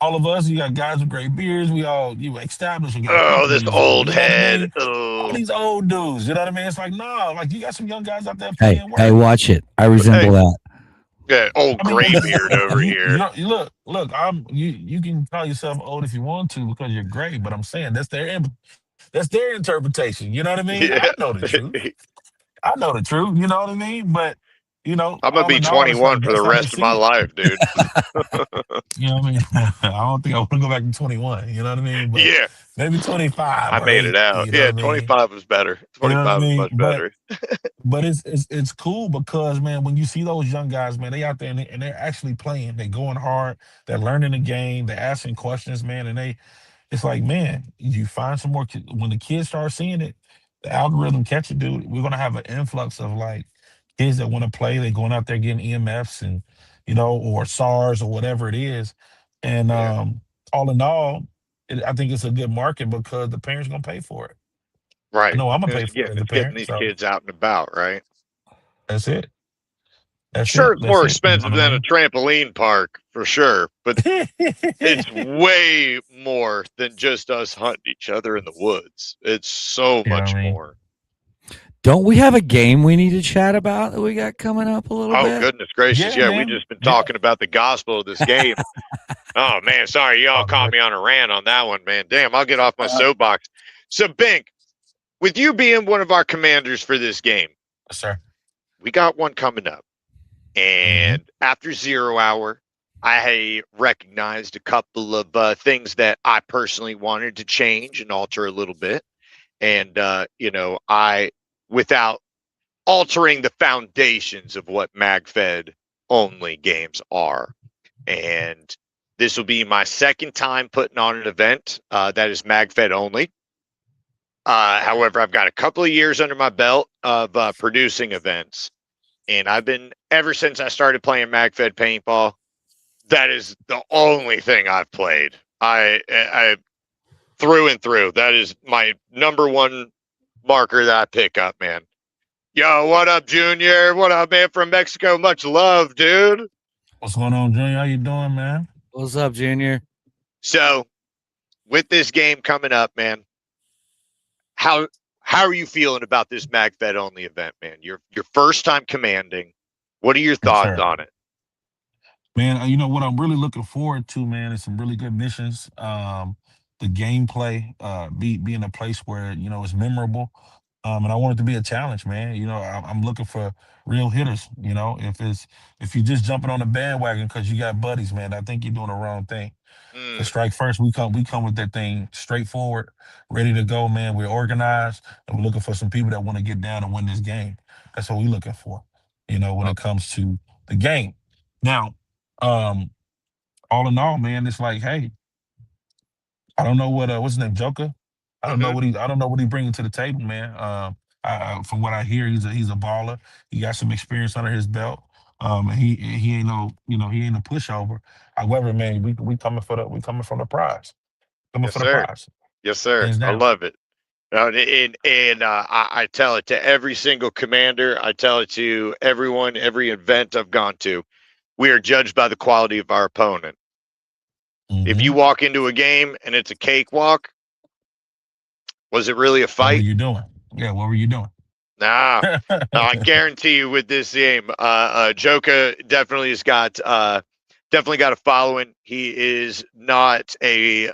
all of us, you got guys with great beards. We all you established and got a Oh, couple this years in. old You know what I head. mean? All Oh, these old dudes. You know what I mean? It's like, no, like you got some young guys out there Hey, putting in hey, work. watch it. I hey, resemble that. yeah, old I mean, graybeard over you here. know, look. You can call yourself old if you want to because you're gray, but I'm saying that's their interpretation. You know what I mean? I Yeah. know the truth. I know the truth. You know what I mean? But I'm gonna all be in all, it's 21 like for the that's how they rest of my see it. life, dude. You know what I mean? I don't think I want to go back to 21. You know what I mean? But Yeah, maybe 25 I or made it 8. out. You know Yeah, what I mean? 25 was better. You know what I 25 was mean? much But better. but it's cool because, man, when you see those young guys, man, they out there and they're actually playing. They're going hard. They're learning the game. They're asking questions, man. And it's like, man, you find some more. When the kids start seeing it, the algorithm catch it, dude. We're gonna have an influx of like kids that want to play. They're going out there getting EMFs and or SARS or whatever it is. And Yeah, all in all, I think it's a good market because the parents gonna pay for it. I right. know I'm gonna And pay for it as a it's getting parent. these So kids out and about, right? that's it. That's Sure, it. it's That's more it. You know expensive what than I a trampoline park for sure, but it's mean? way more than just us hunting each other in the woods. It's so You know much what I mean? more. Don't we have a game we need to chat about that we got coming up a little Oh, bit? goodness gracious. Yeah, Yeah, we man. just been Yeah. talking about the gospel of this game. Oh, man. Sorry, y'all Oh, caught good. me on a rant on that one, man. Damn, I'll get off my Uh, soapbox. So, Bink, with you being one of our commanders for this game, yes, sir. we got one coming up. Mm-hmm. And after 0 hour, I recognized a couple of things that I personally wanted to change and alter a little bit. And, without altering the foundations of what Magfed only games are. And this will be my second time putting on an event that is Magfed only. However, I've got a couple of years under my belt of producing events. And I've been, ever since I started playing Magfed Paintball, that is the only thing I've played. I through and through. That is my number one marker that I pick up, man. Yo, what up, Junior? What up, man, from Mexico? Much love, dude. What's going on, Junior? How you doing, man? What's up, Junior? So, with this game coming up, man, how are you feeling about this MagFed only event, man? Your first time commanding. What are your Yes, thoughts sir. on it? Man, you know what I'm really looking forward to, man, is some really good missions. The gameplay, be in a place where it's memorable. And I want it to be a challenge, man. I'm looking for real hitters. If you're just jumping on the bandwagon because you got buddies, man, I think you're doing the wrong thing. For Mm, Strike First, we come with that thing straightforward, ready to go, man. We're organized, and we're looking for some people that want to get down and win this game. That's what we're looking for, when oh, it comes to the game. Now, um, all in all, man, it's like, hey, I don't know what's his name, Joker. mm-hmm. I don't know what he bringing to the table, man. From what I hear, he's a baller. He got some experience under his belt. And he ain't he ain't a pushover. However, man, we coming from the prize, coming Yes, for the sir. prize, Yes, sir. hands I down. love it. I tell it to every single commander. I tell it to everyone, every event I've gone to. We are judged by the quality of our opponent. If you Hmm. walk into a game and it's a cakewalk, was it really a What were fight? you doing? Yeah, what were you doing? Nah. No, I guarantee you with this game, Joka definitely got a following. He is not a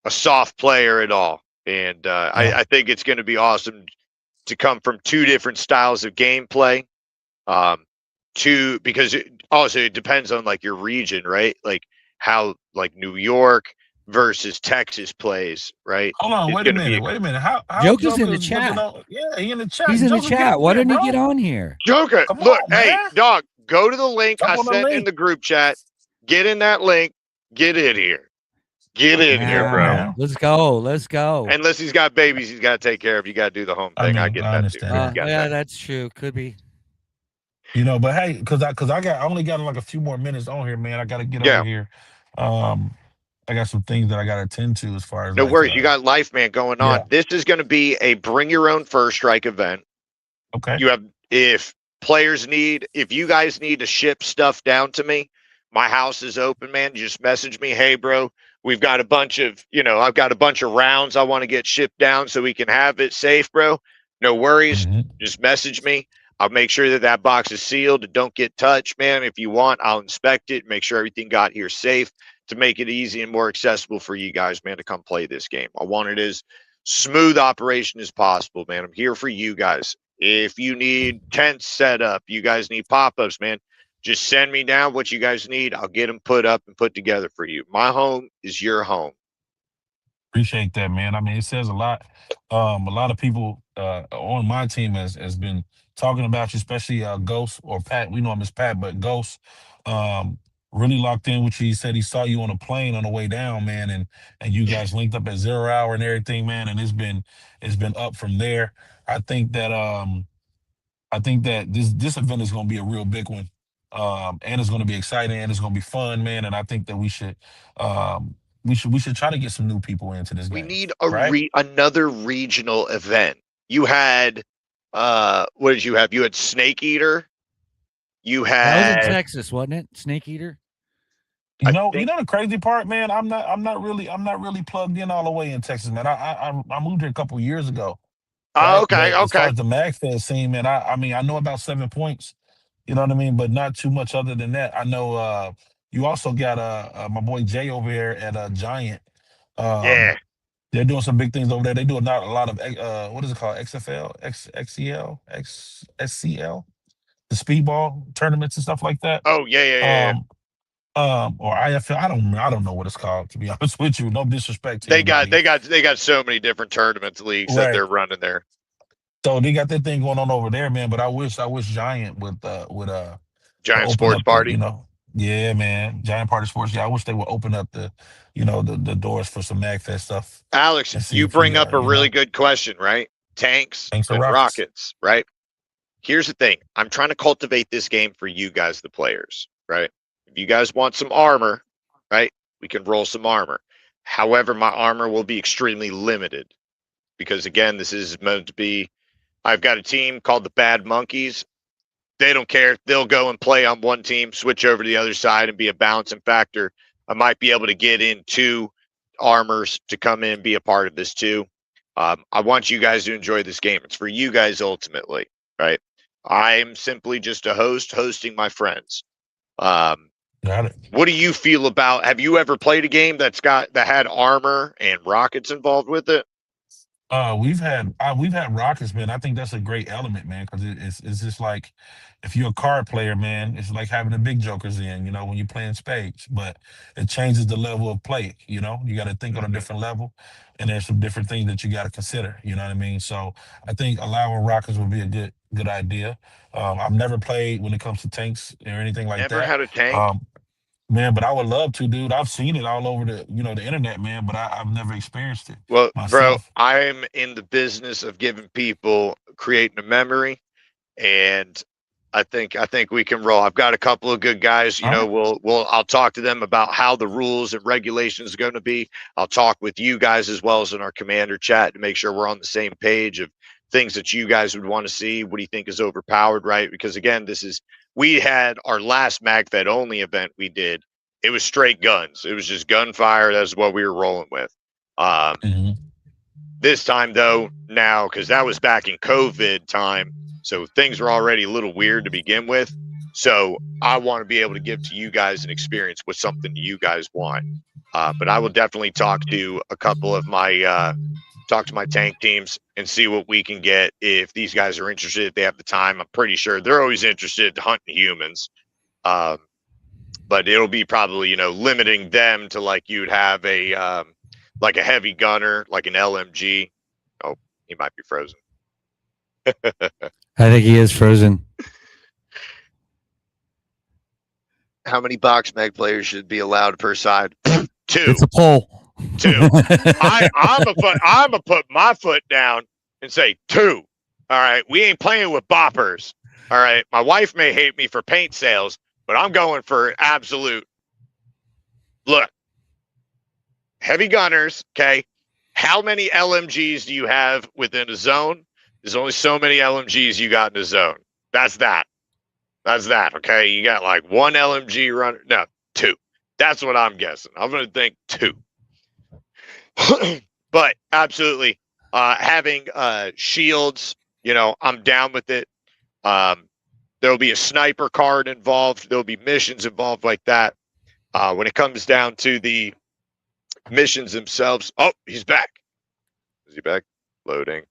soft player at all, and Yeah. I think it's going to be awesome to come from two different styles of gameplay. Um, because it depends on like your region, right? Like how like New York versus Texas plays, right? Hold on, It's wait a going to be minute, wait a minute. How Joker's in the Joker's looking chat. on? Yeah, he in the He's chat. in the Joker, get chat. up Why here, didn't he bro. get on here? Joker, Come look, on, hey, man. dog, go to the link Jump I on the sent in link. the group chat. Get in that link. Get in here. Get in here, Yeah, bro. Now, man. let's go. Let's go. Unless he's got babies he's got to take care of. You got to do the home I thing. I mean, get I that too, understand bro. You that. got Yeah, that. that's true. Could be. But hey, I only got like a few more minutes on here, man. I got to get over Yeah, here. Um, I got some things that I got to attend to as far as no like, worries. You got life, man, going yeah, on. This is going to be a bring your own first strike event. okay. You have, if if you guys need to ship stuff down to me, my house is open, man. Just message me. Hey, bro, we've got a bunch of, I've got a bunch of rounds I want to get shipped down so we can have it safe, bro. No worries. Hmm. Just message me. I'll make sure that that box is sealed and don't get touched, man. If you want, I'll inspect it, make sure everything got here safe to make it easy and more accessible for you guys, man, to come play this game. I want it as smooth operation as possible, man. I'm here for you guys. If you need tents set up, you guys need pop-ups, man, just send me down what you guys need. I'll get them put up and put together for you. My home is your home. Appreciate that, man. I mean, it says a lot. A lot of people on my team has been talking about you, especially Ghost or Pat. We know him as Pat, but Ghost um, really locked in with you. He said he saw you on a plane on the way down, man, and you guys linked up at 0 hour and everything, man. And it's been up from there. I think that this event is going to be a real big one, and it's going to be exciting and it's going to be fun, man. And I think that um, we should try to get some new people into this We game, need right? another regional event. You had what did you have? You had Snake Eater. You That was in had, Texas, wasn't it? Snake Eater. You I know, think, the crazy part, man. I'm not really plugged in all the way in Texas, man. I moved here a couple years ago, oh, right? okay, But as far okay. as the Magfed scene, man, I mean, I know about 7 points. You know what I mean? But not too much other than that. I know you also got my boy Jay over here at Giant. Um, Yeah. they're doing some big things over there. They do not a lot of what is it called? XFL, XCL, SCL, the speedball tournaments and stuff like that. Oh, yeah, yeah, yeah, yeah. Um, or IFL. I don't know what it's called, to be honest with you. No disrespect to They got, anybody. they got so many different tournaments, leagues that Right. they're running there. So they got that thing going on over there, man. But I wish Giant would Giant open sports up the, party. yeah, man, Giant Party Sports. Yeah, I wish they would open up the, the doors for some MagFest stuff Alex, and see you if we, bring up a really good question, right? Tanks thanks for and Rockets. rockets, right? Here's the thing. I'm trying to cultivate this game for you guys, the players, right? If you guys want some armor, right, we can roll some armor. However, my armor will be extremely limited because, again, this is meant to be. I've got a team called the Bad Monkeys. They don't care. They'll go and play on one team, switch over to the other side, and be a balancing factor. I might be able to get in two armors to come in and be a part of this too. I want you guys to enjoy this game. It's for you guys ultimately, right? I'm simply just a host hosting my friends. Got it. What do you feel about? Have you ever played a game that had armor and rockets involved with it? We've had Rockets, man. I think that's a great element, man, because it's just like if you're a card player, man, it's like having the big jokers in, when you're playing spades. But it changes the level of play. You got to think on a Mm-hmm. different level, and there's some different things that you got to consider. You know what I mean? So I think allowing Rockets would be a good idea. I've never played when it comes to tanks or anything like Never that. had a tank. Um, Man, but I would love to, dude. I've seen it all over the internet, man, but I've never experienced it Well, bro, myself. I'm in the business of giving people creating a memory, and I think we can roll. I've got a couple of good guys. All right. I'll talk to them about how the rules and regulations are going to be. I'll talk with you guys as well as in our commander chat to make sure we're on the same page of things that you guys would want to see. What do you think is overpowered, right? Because again, we had our last MagFed only event we did. It was straight guns. It was just gunfire. That's what we were rolling with. Um, Mhm. this time though, now because that was back in COVID time, so things were already a little weird to begin with. So I want to be able to give to you guys an experience with something you guys want. But I will definitely talk to a couple of my talk to my tank teams and see what we can get if these guys are interested. If they have the time, I'm pretty sure they're always interested in hunting humans. Um, but it'll be probably limiting them to like you'd have like a heavy gunner, like an LMG. Oh, he might be frozen. I think he is frozen. How many box mag players should be allowed per side? Two. It's a poll. Two. I'm gonna put my foot down and say two. All right, we ain't playing with boppers. All right, my wife may hate me for paint sales, but I'm going for absolute. Look, heavy gunners. Okay, how many LMGs do you have within a zone? There's only so many LMGs you got in a zone. That's that. That's that. Okay, you got like one LMG runner. No, two. That's what I'm guessing. I'm gonna think two. But absolutely, having shields, I'm down with it. There'll be a sniper card involved. There'll be missions involved like that. When it comes down to the missions themselves, oh, he's back. Is he back? Loading.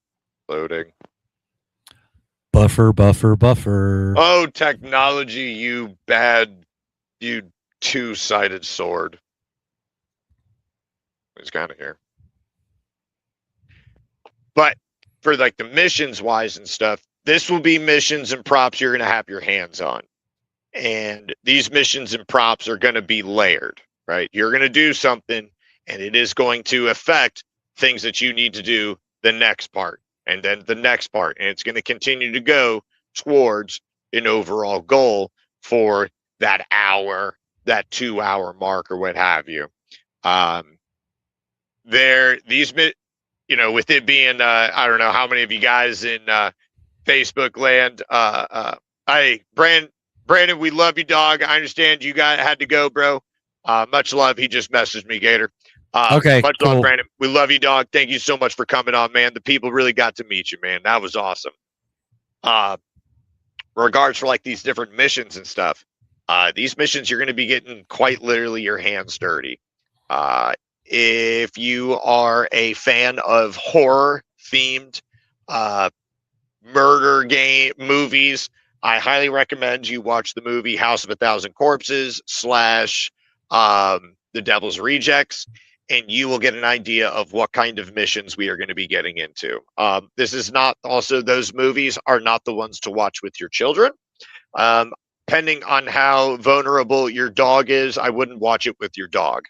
Buffer. Oh, technology, you two-sided sword. He's kind of here. But for like the missions wise and stuff, this will be missions and props you're going to have your hands on. And these missions and props are going to be layered, right? You're going to do something and it is going to affect things that you need to do the next part and then the next part. And it's going to continue to go towards an overall goal for that hour, that 2 hour mark or what have you. With it being, I don't know how many of you guys in Facebook land, Brandon, we love you, dog. I understand you had to go, bro. Much love. He just messaged me, Gator. Okay, Much love, cool. Brandon. We love you, dog. Thank you so much for coming on, man. The people really got to meet you, man. That was awesome. Regards for like these different missions and stuff. These missions, you're going to be getting quite literally your hands dirty. If you are a fan of horror themed murder game movies, I highly recommend you watch the movie House of a Thousand Corpses / The Devil's Rejects, and you will get an idea of what kind of missions we are going to be getting into. This is not also, those movies are not the ones to watch with your children. Depending on how vulnerable your dog is, I wouldn't watch it with your dog.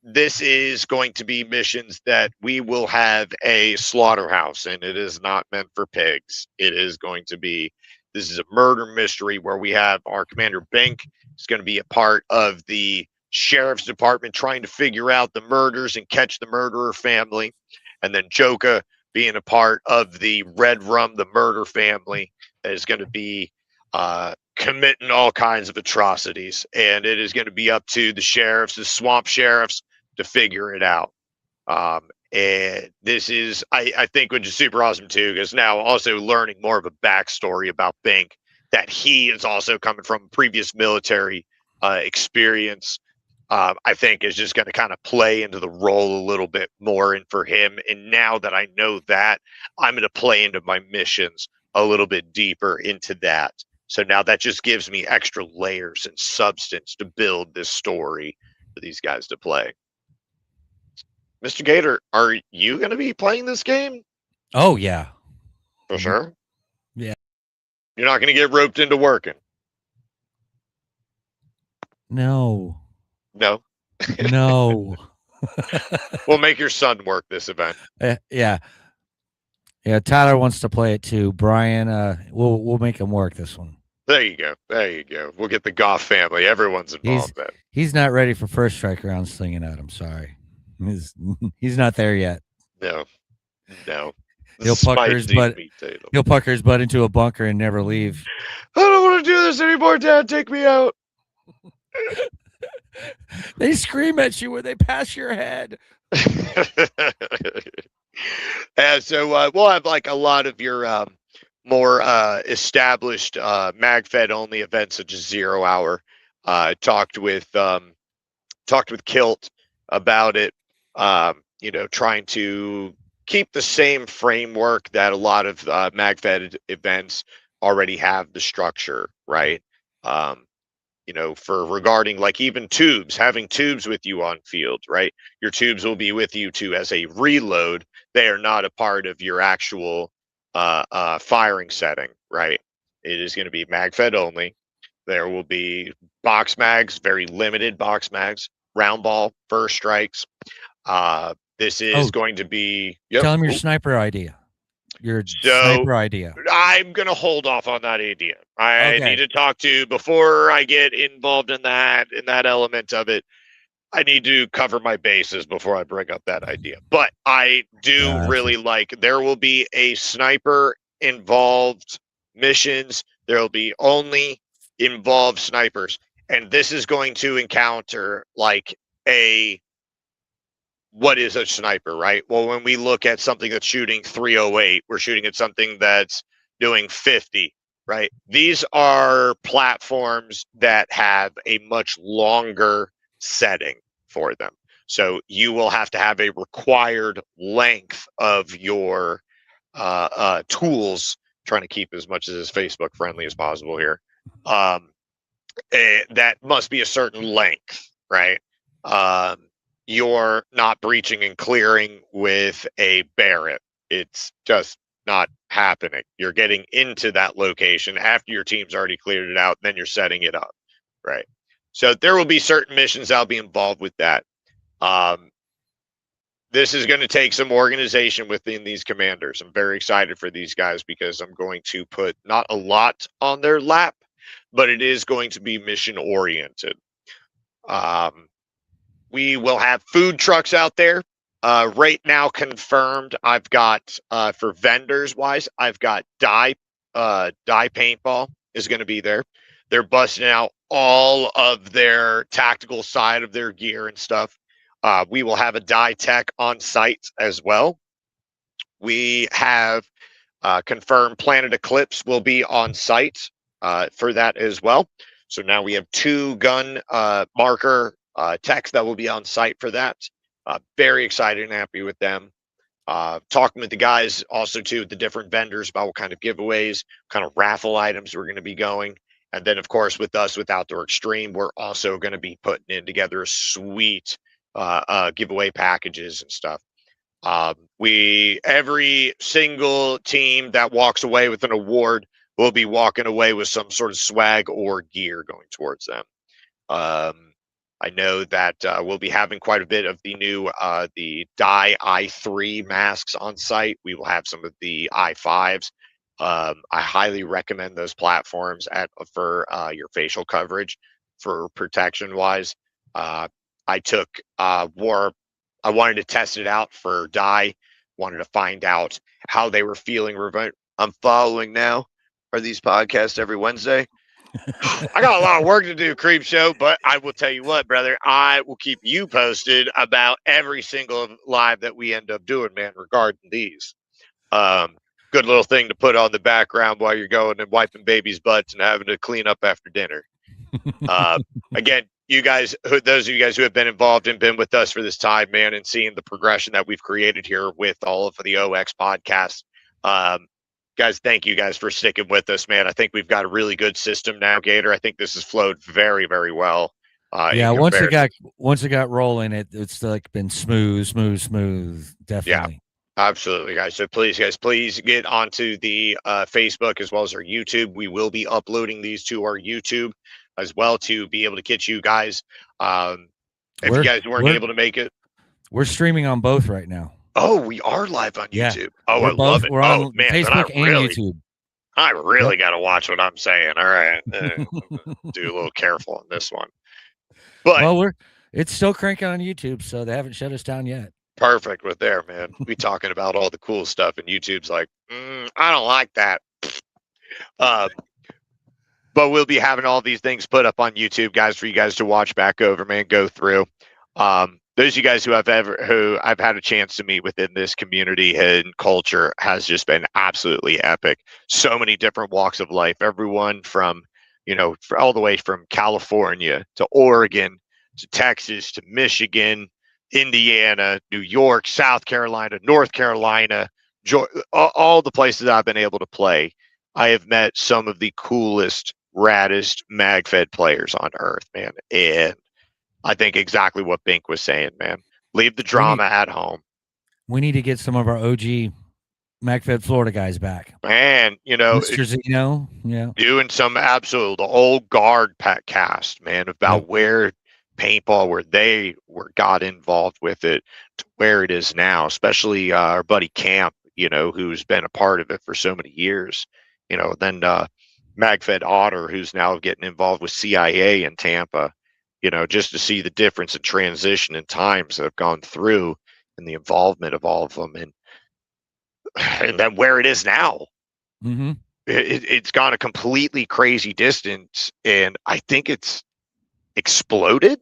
This is going to be missions that we will have a slaughterhouse, and it is not meant for pigs. It is going to be, this is a murder mystery where we have our Commander Bink is going to be a part of the sheriff's department trying to figure out the murders and catch the murderer family. And then Joka being a part of the Red Rum, the murder family, that is going to be committing all kinds of atrocities. And it is going to be up to the sheriffs, the swamp sheriffs, to figure it out. And this is, I think, which is super awesome too, because now also learning more of a backstory about Bink, that he is also coming from previous military experience. I think is just going to kind of play into the role a little bit more. And for him, and now that I know that, I'm going to play into my missions a little bit deeper into that. So now that just gives me extra layers and substance to build this story for these guys to play. Mr. Gator, are you going to be playing this game? Oh, yeah. For sure? Yeah. You're not going to get roped into working? No. No? No. We'll make your son work this event. Yeah. Yeah, Tyler wants to play it too. Brian, we'll make him work this one. There you go. There you go. We'll get the Goff family. Everyone's involved then. He's not ready for first strike round slinging at him. Sorry. He's not there yet. No. He'll pucker his butt into a bunker and never leave. I don't want to do this anymore, Dad. Take me out. They scream at you when they pass your head. And so we'll have like a lot of your more established Magfed only events, such as 0 Hour. Talked with Kilt about it. Trying to keep the same framework that a lot of Magfed events already have the structure, right? For regarding like even tubes, having tubes with you on field, right? Your tubes will be with you too as a reload. They are not a part of your actual firing setting, right? It is going to be Magfed only. There will be box mags, very limited box mags, round ball, first strikes. This is going to be. Yep. Tell him your sniper idea. Sniper idea. I'm going to hold off on that idea. I need to talk to, before I get involved in that element of it, I need to cover my bases before I bring up that idea. But I do really like, there will be a sniper involved missions. There will be only involved snipers. And this is going to encounter like what is a sniper, right? Well, when we look at something that's shooting 308, we're shooting at something that's doing 50, right? These are platforms that have a much longer setting for them. So you will have to have a required length of your tools, trying to keep as much as Facebook friendly as possible here. That must be a certain length, right? You're not breaching and clearing with a Barrett. It's just not happening. You're getting into that location after your team's already cleared it out, and then you're setting it up, right? So there will be certain missions that'll be involved with that. This is going to take some organization within these commanders. I'm very excited for these guys because I'm going to put not a lot on their lap, but it is going to be mission oriented. We will have food trucks out there. Right now confirmed, I've got, for vendors wise, I've got die paintball is going to be there. They're busting out all of their tactical side of their gear and stuff. We will have a dye tech on site as well. We have confirmed Planet Eclipse will be on site for that as well. So now we have 2 gun marker techs that will be on site for that. Very excited and happy with them. Talking with the guys also too, the different vendors about what kind of giveaways, kind of raffle items we're going to be going. And then of course with us with Outdoor Extreme, we're also going to be putting in together a sweet giveaway packages and stuff. Every single team that walks away with an award will be walking away with some sort of swag or gear going towards them. I know that we'll be having quite a bit of the new the Dye i3 masks on site. We will have some of the i5s. I highly recommend those platforms for your facial coverage for protection wise. I wanted to test it out for Dye. Wanted to find out how they were feeling. I'm following now. Are these podcasts every Wednesday? I got a lot of work to do, Creep Show, but I will tell you what, brother, I will keep you posted about every single live that we end up doing, man, regarding these. Good little thing to put on the background while you're going and wiping babies' butts and having to clean up after dinner. Again, you guys, those of you guys who have been involved and been with us for this time, man, and seeing the progression that we've created here with all of the OX podcasts. Guys, thank you guys for sticking with us, man. I think we've got a really good system now, Gator. I think this has flowed very, very well. Yeah, once it got rolling, it's like been smooth, definitely. Yeah, absolutely, guys. So please get onto the Facebook as well as our YouTube. We will be uploading these to our YouTube as well to be able to get you guys. If you guys weren't able to make it, we're streaming on both right now. Oh, we are live on YouTube. Yeah. Oh, I love it. We're on Facebook and YouTube. I really got to watch what I'm saying. All right. Do a little careful on this one. But it's still cranking on YouTube, so they haven't shut us down yet. Perfect with there, man. We talking about all the cool stuff, and YouTube's like, I don't like that. But we'll be having all these things put up on YouTube, guys, for you guys to watch back over, man, go through. Those of you guys who I've had a chance to meet within this community and culture has just been absolutely epic. So many different walks of life, everyone from, all the way from California to Oregon to Texas to Michigan, Indiana, New York, South Carolina, North Carolina, all the places I've been able to play. I have met some of the coolest, raddest Magfed players on earth, man. And I think exactly what Bink was saying, man. Leave the drama at home. We need to get some of our OG Magfed Florida guys back. Man, Mr. Zeno, doing some the old guard cast, man, about where paintball, where they got involved with it to where it is now, especially our buddy Camp, who's been a part of it for so many years. Then Magfed Otter, who's now getting involved with CIA in Tampa. Just to see the difference in transition and times that have gone through and the involvement of all of them and then where it is now. Mm-hmm. It's gone a completely crazy distance, and I think it's exploded.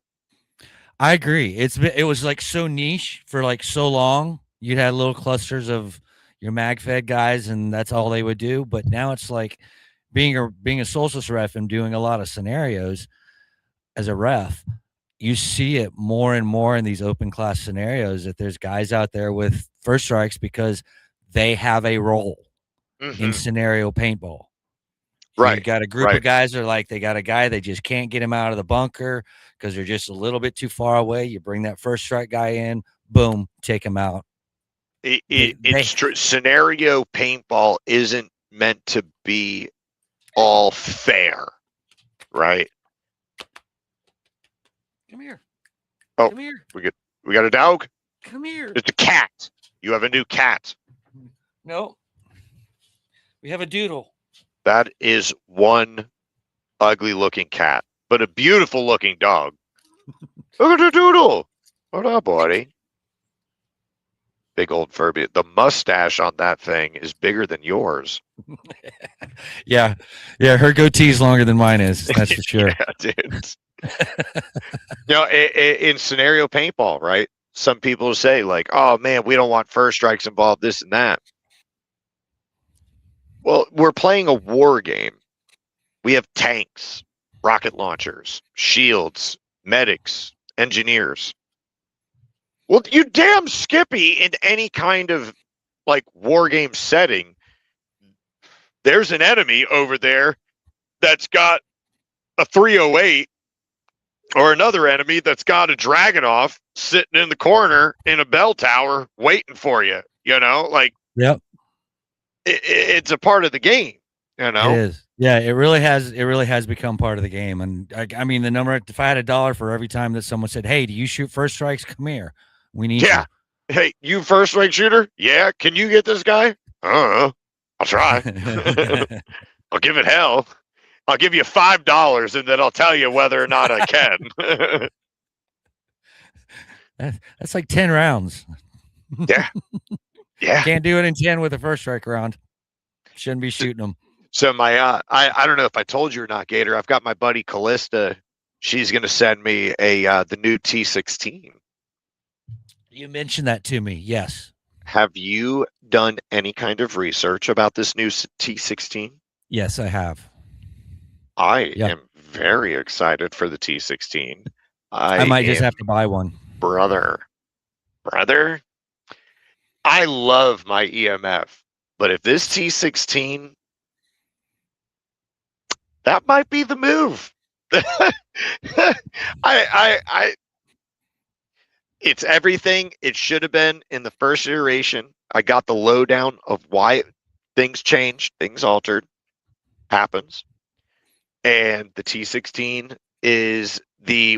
I agree. It was like so niche for like so long. You'd had little clusters of your Magfed guys, and that's all they would do. But now it's like being a socialist ref and doing a lot of scenarios. As a ref, you see it more and more in these open class scenarios that there's guys out there with first strikes because they have a role in scenario paintball. Right. You got a group of guys that are like, they got a guy, they just can't get him out of the bunker because they're just a little bit too far away. You bring that first strike guy in, boom, take him out. It's true. Scenario paintball isn't meant to be all fair, right? Come here. Oh, come here. We got a dog? Come here. It's a cat. You have a new cat. No. We have a doodle. That is one ugly looking cat, but a beautiful looking dog. Look at the doodle. What up, buddy? Big old Furby. The mustache on that thing is bigger than yours. Yeah. Her goatee's longer than mine is. That's for sure. Yeah, dude. In scenario paintball, right? Some people say like, "Oh man, we don't want first strikes involved, this and that." Well, we're playing a war game. We have tanks, rocket launchers, shields, medics, engineers. Well, you damn Skippy, in any kind of like war game setting, there's an enemy over there that's got a 308 or another enemy that's got a Dragunov sitting in the corner in a bell tower waiting for you. Like, yep, it's a part of the game. it is. Yeah, it really has become part of the game. And I mean, the number, if I had $1 for every time that someone said, "Hey, do you shoot first strikes? Come here, we need you." Hey, you first strike shooter? Yeah, can you get this guy? I'll try. I'll give it hell. I'll give you $5 and then I'll tell you whether or not I can. That's like 10 rounds. Yeah. Can't do it in 10 with a first strike round. Shouldn't be shooting them. So my I don't know if I told you or not, Gator. I've got my buddy Callista. She's gonna send me the new T16. You mentioned that to me. Yes. Have you done any kind of research about this new T16? Yes, I have. I am very excited for the T16. I might just have to buy one. Brother. I love my EMF, but if this T16, that might be the move. It's everything it should have been in the first iteration. I got the lowdown of why things changed, things altered, happens. And the T16 is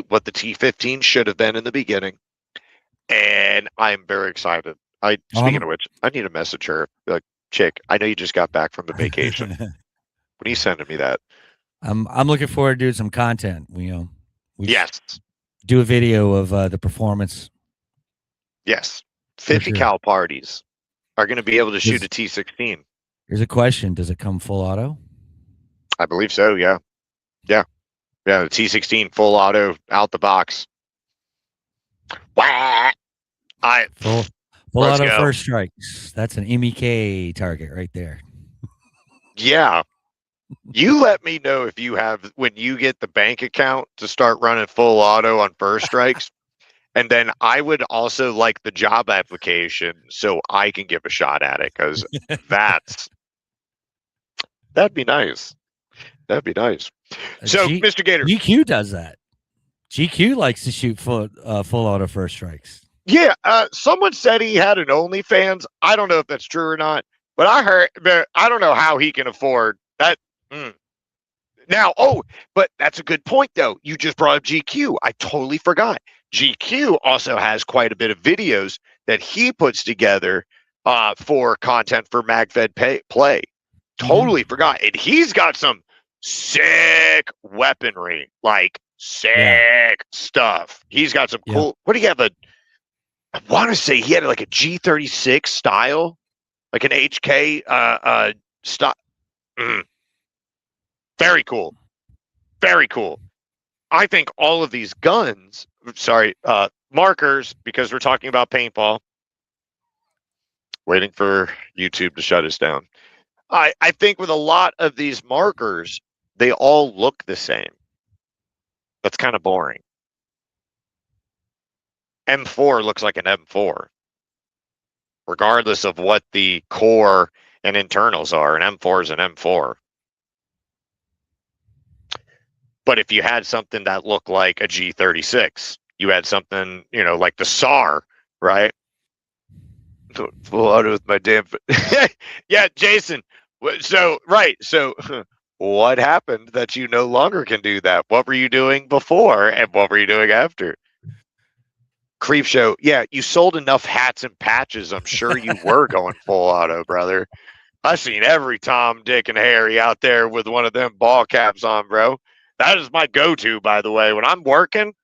what the T15 should have been in the beginning. And I'm very excited. Speaking of which, I need to message her. Like, chick, I know you just got back from a vacation. When are you sending me that? I'm looking forward to doing some content. We yes. Do a video of the performance. Yes. 50 cal parties are going to be able to shoot a T16. Here's a question. Does it come full auto? I believe so, yeah. Yeah. Yeah, the T16 full auto out the box. Full auto first strikes. That's an MEK target right there. Yeah. You let me know if you have, when you get the bank account to start running full auto on first strikes. And then I would also like the job application so I can give a shot at it, because that'd be nice. That'd be nice. So, Mr. Gator. GQ does that. GQ likes to shoot full auto first strikes. Yeah. Someone said he had an OnlyFans. I don't know if that's true or not, but I don't know how he can afford that. Now, but that's a good point, though. You just brought up GQ. I totally forgot. GQ also has quite a bit of videos that he puts together for content for Magfed Play. Totally forgot. And he's got some sick weaponry, like sick stuff. He's got some cool. What do you have? I want to say he had like a G36 style, like an HK style. Very cool. Very cool. I think all of these guns, markers, because we're talking about paintball. Waiting for YouTube to shut us down. I think with a lot of these markers, they all look the same. That's kind of boring. M4 looks like an M4, regardless of what the core and internals are. An M4 is an M4. But if you had something that looked like a G36, you had something, like the SAR, right? Full auto with my damn. Yeah, Jason. So, right. So, what happened that you no longer can do that? What were you doing before and what were you doing after? Creep Show. Yeah, you sold enough hats and patches. I'm sure you were going full auto, brother. I've seen every Tom, Dick, and Harry out there with one of them ball caps on, bro. That is my go-to, by the way. When I'm working,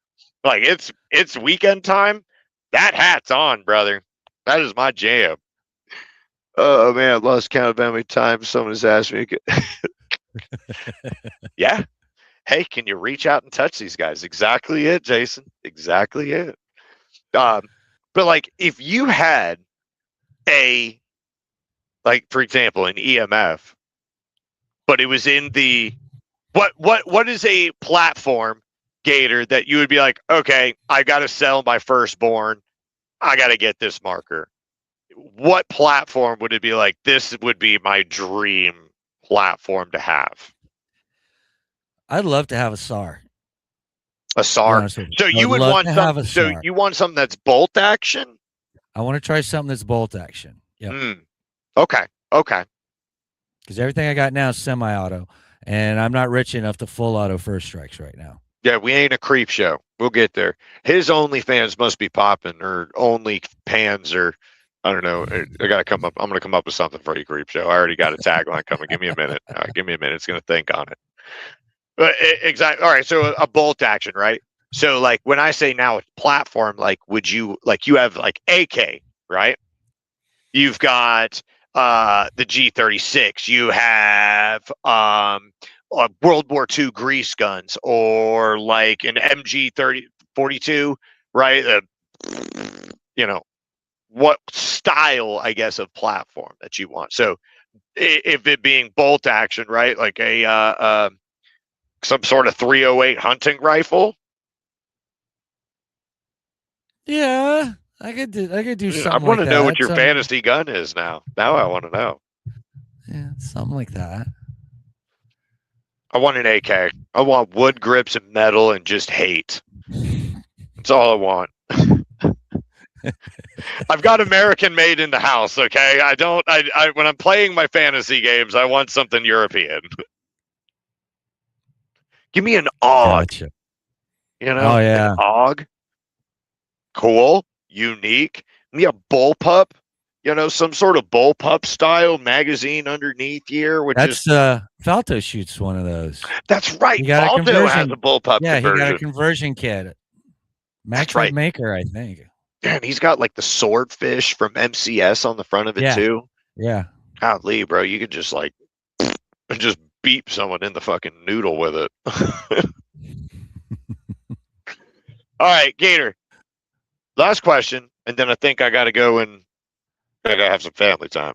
like it's weekend time, that hat's on, brother. That is my jam. Oh man, I've lost count of how many times someone has asked me. Yeah. Hey, can you reach out and touch these guys? Exactly it, Jason. Exactly it. But like, if you had a, like, for example, an EMF, but it was in the what is a platform, Gator, that you would be like, okay, I got to sell my firstborn. I got to get this marker. What platform would it be like? This would be my dream platform to have. I'd love to have a SAR. A SAR. So you would want something. So you want something that's bolt action. I want to try something that's bolt action. Yeah. Okay. Okay. Because everything I got now is semi-auto, and I'm not rich enough to full auto first strikes right now. Yeah, we ain't a creep show. We'll get there. His OnlyFans must be popping, or OnlyPans, or I don't know. I gotta come up. I'm gonna come up with something for you, creep show. I already got a tagline coming. Give me a minute. Give me a minute. It's gonna think on it. But exactly. All right. So a bolt action, right? So like when I say now platform, like would you like you have like AK, right? You've got the G36. You have World War II grease guns, or like an MG 42, right? You know, what style, I guess, of platform that you want. So if it being bolt action, right? Like a some sort of 308 hunting rifle. Yeah, I could do something. I want to like know that. what your fantasy gun is now. Now I want to know. Yeah, something like that. I want an AK. I want wood grips and metal and just hate. That's all I want. I've got American made in the house, okay? I when I'm playing my fantasy games, I want something European. Give me an AUG. Gotcha. You know? Oh yeah. An AUG. Cool. Unique. Give me a bullpup. You know, some sort of bullpup style magazine underneath here. That's Falto shoots one of those. That's right. Falto has a bullpup conversion. He got a conversion kit. Magfed maker, I think. And he's got like the swordfish from MCS on the front of it too. Yeah. Golly, bro, you could just like just beep someone in the fucking noodle with it. All right, Gator. Last question, and then I think I got to go and I got to have some family time.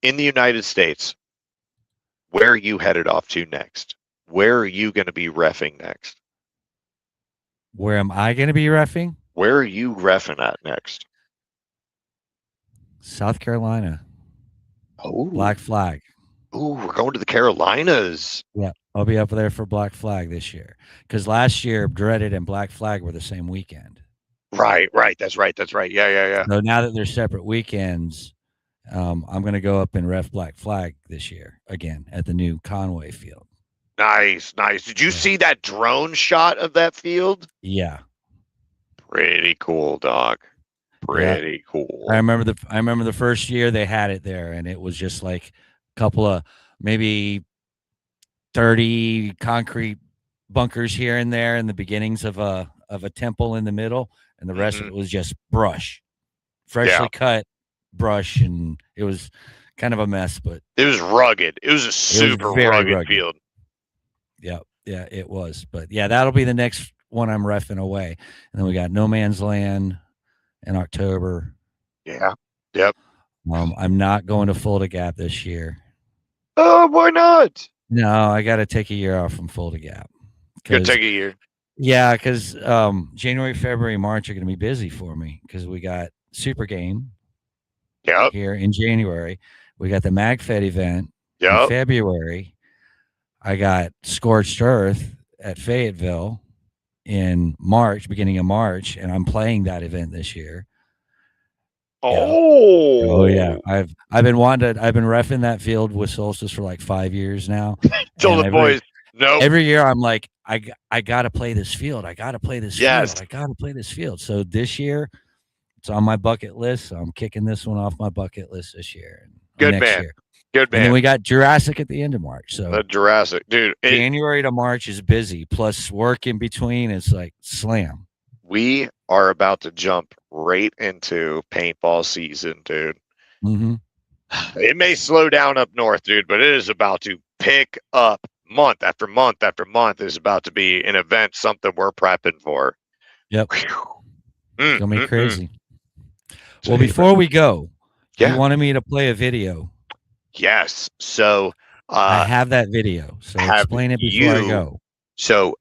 In the United States, where are you headed off to next? Where are you going to be reffing next? Where am I going to be reffing? Where are you reffing at next? South Carolina. Oh, Black Flag. Oh, we're going to the Carolinas. Yeah, I'll be up there for Black Flag this year. Because last year, Dreaded and Black Flag were the same weekend. Right. That's right. Yeah. So now that they're separate weekends, I'm going to go up and ref Black Flag this year again at the new Conway field. Nice. Did you see that drone shot of that field? Yeah. Pretty cool, dog. Pretty cool. I remember the first year they had it there, and it was just like a couple of maybe 30 concrete bunkers here and there in the beginnings of a temple in the middle, and the rest of it was just brush, freshly cut brush, and it was kind of a mess, but it was rugged. It was a super rugged field. Yeah, it was. But yeah, that'll be the next one I'm reffing away. And then we got No Man's Land in October. Yeah. Yep. I'm not going to Fulda Gap this year. Oh, why not? No, I got to take a year off from Fulda Gap. Could take a year. Yeah, because January, February, March are going to be busy for me because we got Super Game here in January. We got the Magfed event in February. I got Scorched Earth at Fayetteville in March, beginning of March, and I'm playing that event this year. Oh yeah. I've been reffing that field with Solstice for like 5 years now. Told the boys, no. Every year I'm like, I gotta play this field. I gotta play this field. I gotta play this field. So this year it's on my bucket list. So I'm kicking this one off my bucket list this year. Good man. Good man. And then we got Jurassic at the end of March. So Jurassic, dude. January to March is busy. Plus work in between is like slam. We are about to jump right into paintball season, dude. Mm-hmm. It may slow down up north, dude, but it is about to pick up month after month after month. Is about to be an event, something we're prepping for. Yep. It's gonna be crazy. Well, before we go, you wanted me to play a video. Yes. So I have that video. So explain it before I go. So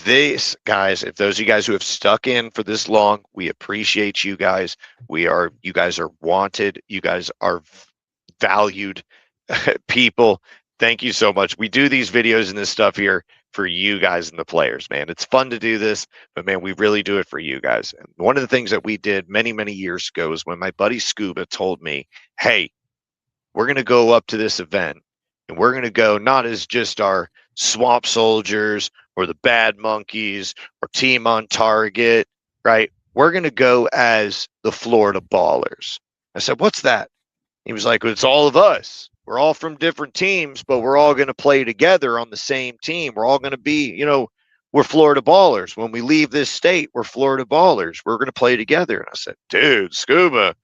this, guys, if those of you guys who have stuck in for this long, we appreciate you guys. You guys are wanted. You guys are valued people. Thank you so much. We do these videos and this stuff here for you guys and the players, man. It's fun to do this, but man, we really do it for you guys. And one of the things that we did many, many years ago is when my buddy Scuba told me, hey, we're going to go up to this event and we're going to go not as just our swamp soldiers or the bad monkeys or team on target, right? We're going to go as the Florida Ballers. I said, what's that? He was like, it's all of us. We're all from different teams, but we're all going to play together on the same team. We're all going to be, we're Florida Ballers. When we leave this state, we're Florida Ballers. We're going to play together. And I said, dude, Scuba,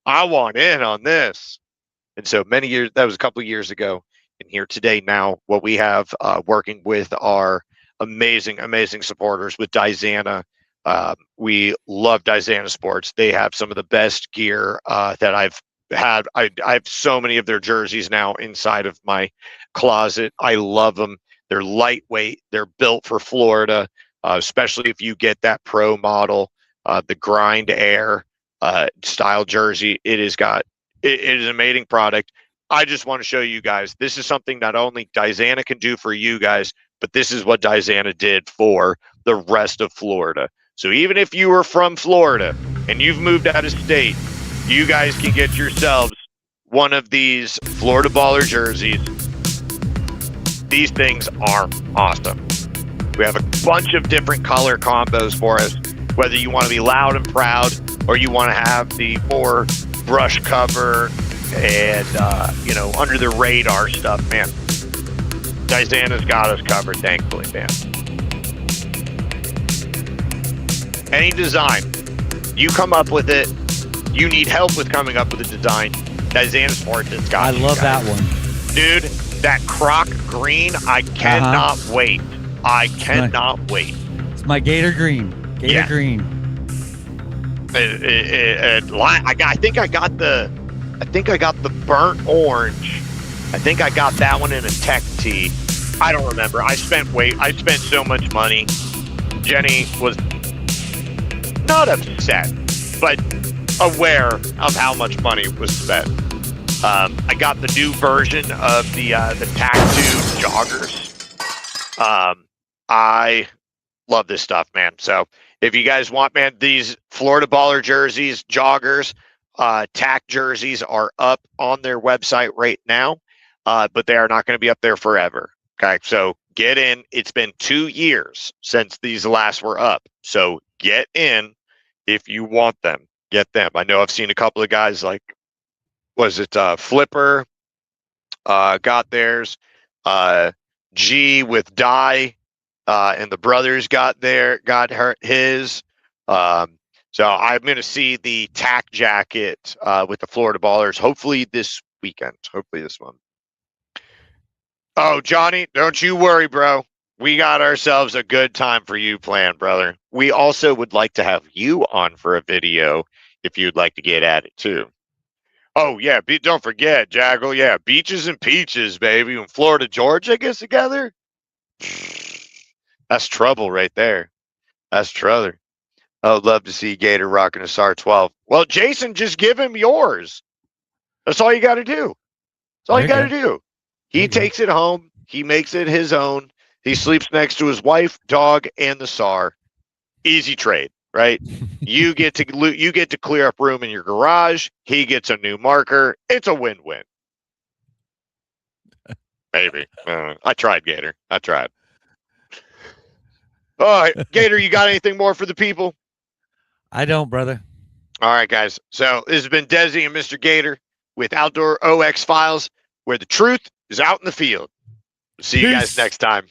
I want in on this. And so that was a couple of years ago. And here today now, what we have working with our amazing, amazing supporters with Dizana. We love Dizana Sports. They have some of the best gear that I've had. I have so many of their jerseys now inside of my closet. I love them. They're lightweight. They're built for Florida, especially if you get that pro model, the Grind Air style jersey. It is an amazing product. I just want to show you guys, this is something not only Dizana can do for you guys, but this is what Dizana did for the rest of Florida. So even if you are from Florida and you've moved out of state, you guys can get yourselves one of these Florida Baller jerseys. These things are awesome. We have a bunch of different color combos for us, whether you want to be loud and proud or you want to have the more brush cover and, under the radar stuff, man. Dizana's got us covered, thankfully, man. Any design, you come up with it. You need help with coming up with a design. Dizana Sports has got I love that one. Dude, that croc green, I cannot wait. I cannot wait. It's my Gator Green. Gator Green. I think I got the burnt orange. I think I got that one in a tech tee. I don't remember. I spent so much money. Jenny was not upset, but aware of how much money was spent. I got the new version of the Tac 2 joggers. I love this stuff, man. So if you guys want, man, these Florida Baller jerseys, joggers, Tac jerseys are up on their website right now, but they are not going to be up there forever. Okay, so get in. It's been 2 years since these last were up. So get in if you want them. Get them. I know I've seen a couple of guys like, was it Flipper got theirs, G with Dye, and the brothers got his. So I'm going to see the Tac jacket with the Florida Ballers, hopefully this weekend, hopefully this month. Oh, Johnny, don't you worry, bro. We got ourselves a good time for you planned, brother. We also would like to have you on for a video if you'd like to get at it too. Oh, yeah, don't forget, Jaggle. Yeah, Beaches and Peaches, baby. And Florida Georgia gets together. That's trouble right there. That's trouble. I would love to see Gator rocking a SAR 12. Well, Jason, just give him yours. That's all you got to do. That's all you got to do. He takes it home. He makes it his own. He sleeps next to his wife, dog, and the SAR. Easy trade, right? You get to clear up room in your garage. He gets a new marker. It's a win-win. Maybe. I tried, Gator. I tried. All right, Gator, you got anything more for the people? I don't, brother. All right, guys. So this has been Desi and Mr. Gator with Outdoor OX Files, where the truth is out in the field. See you guys next time.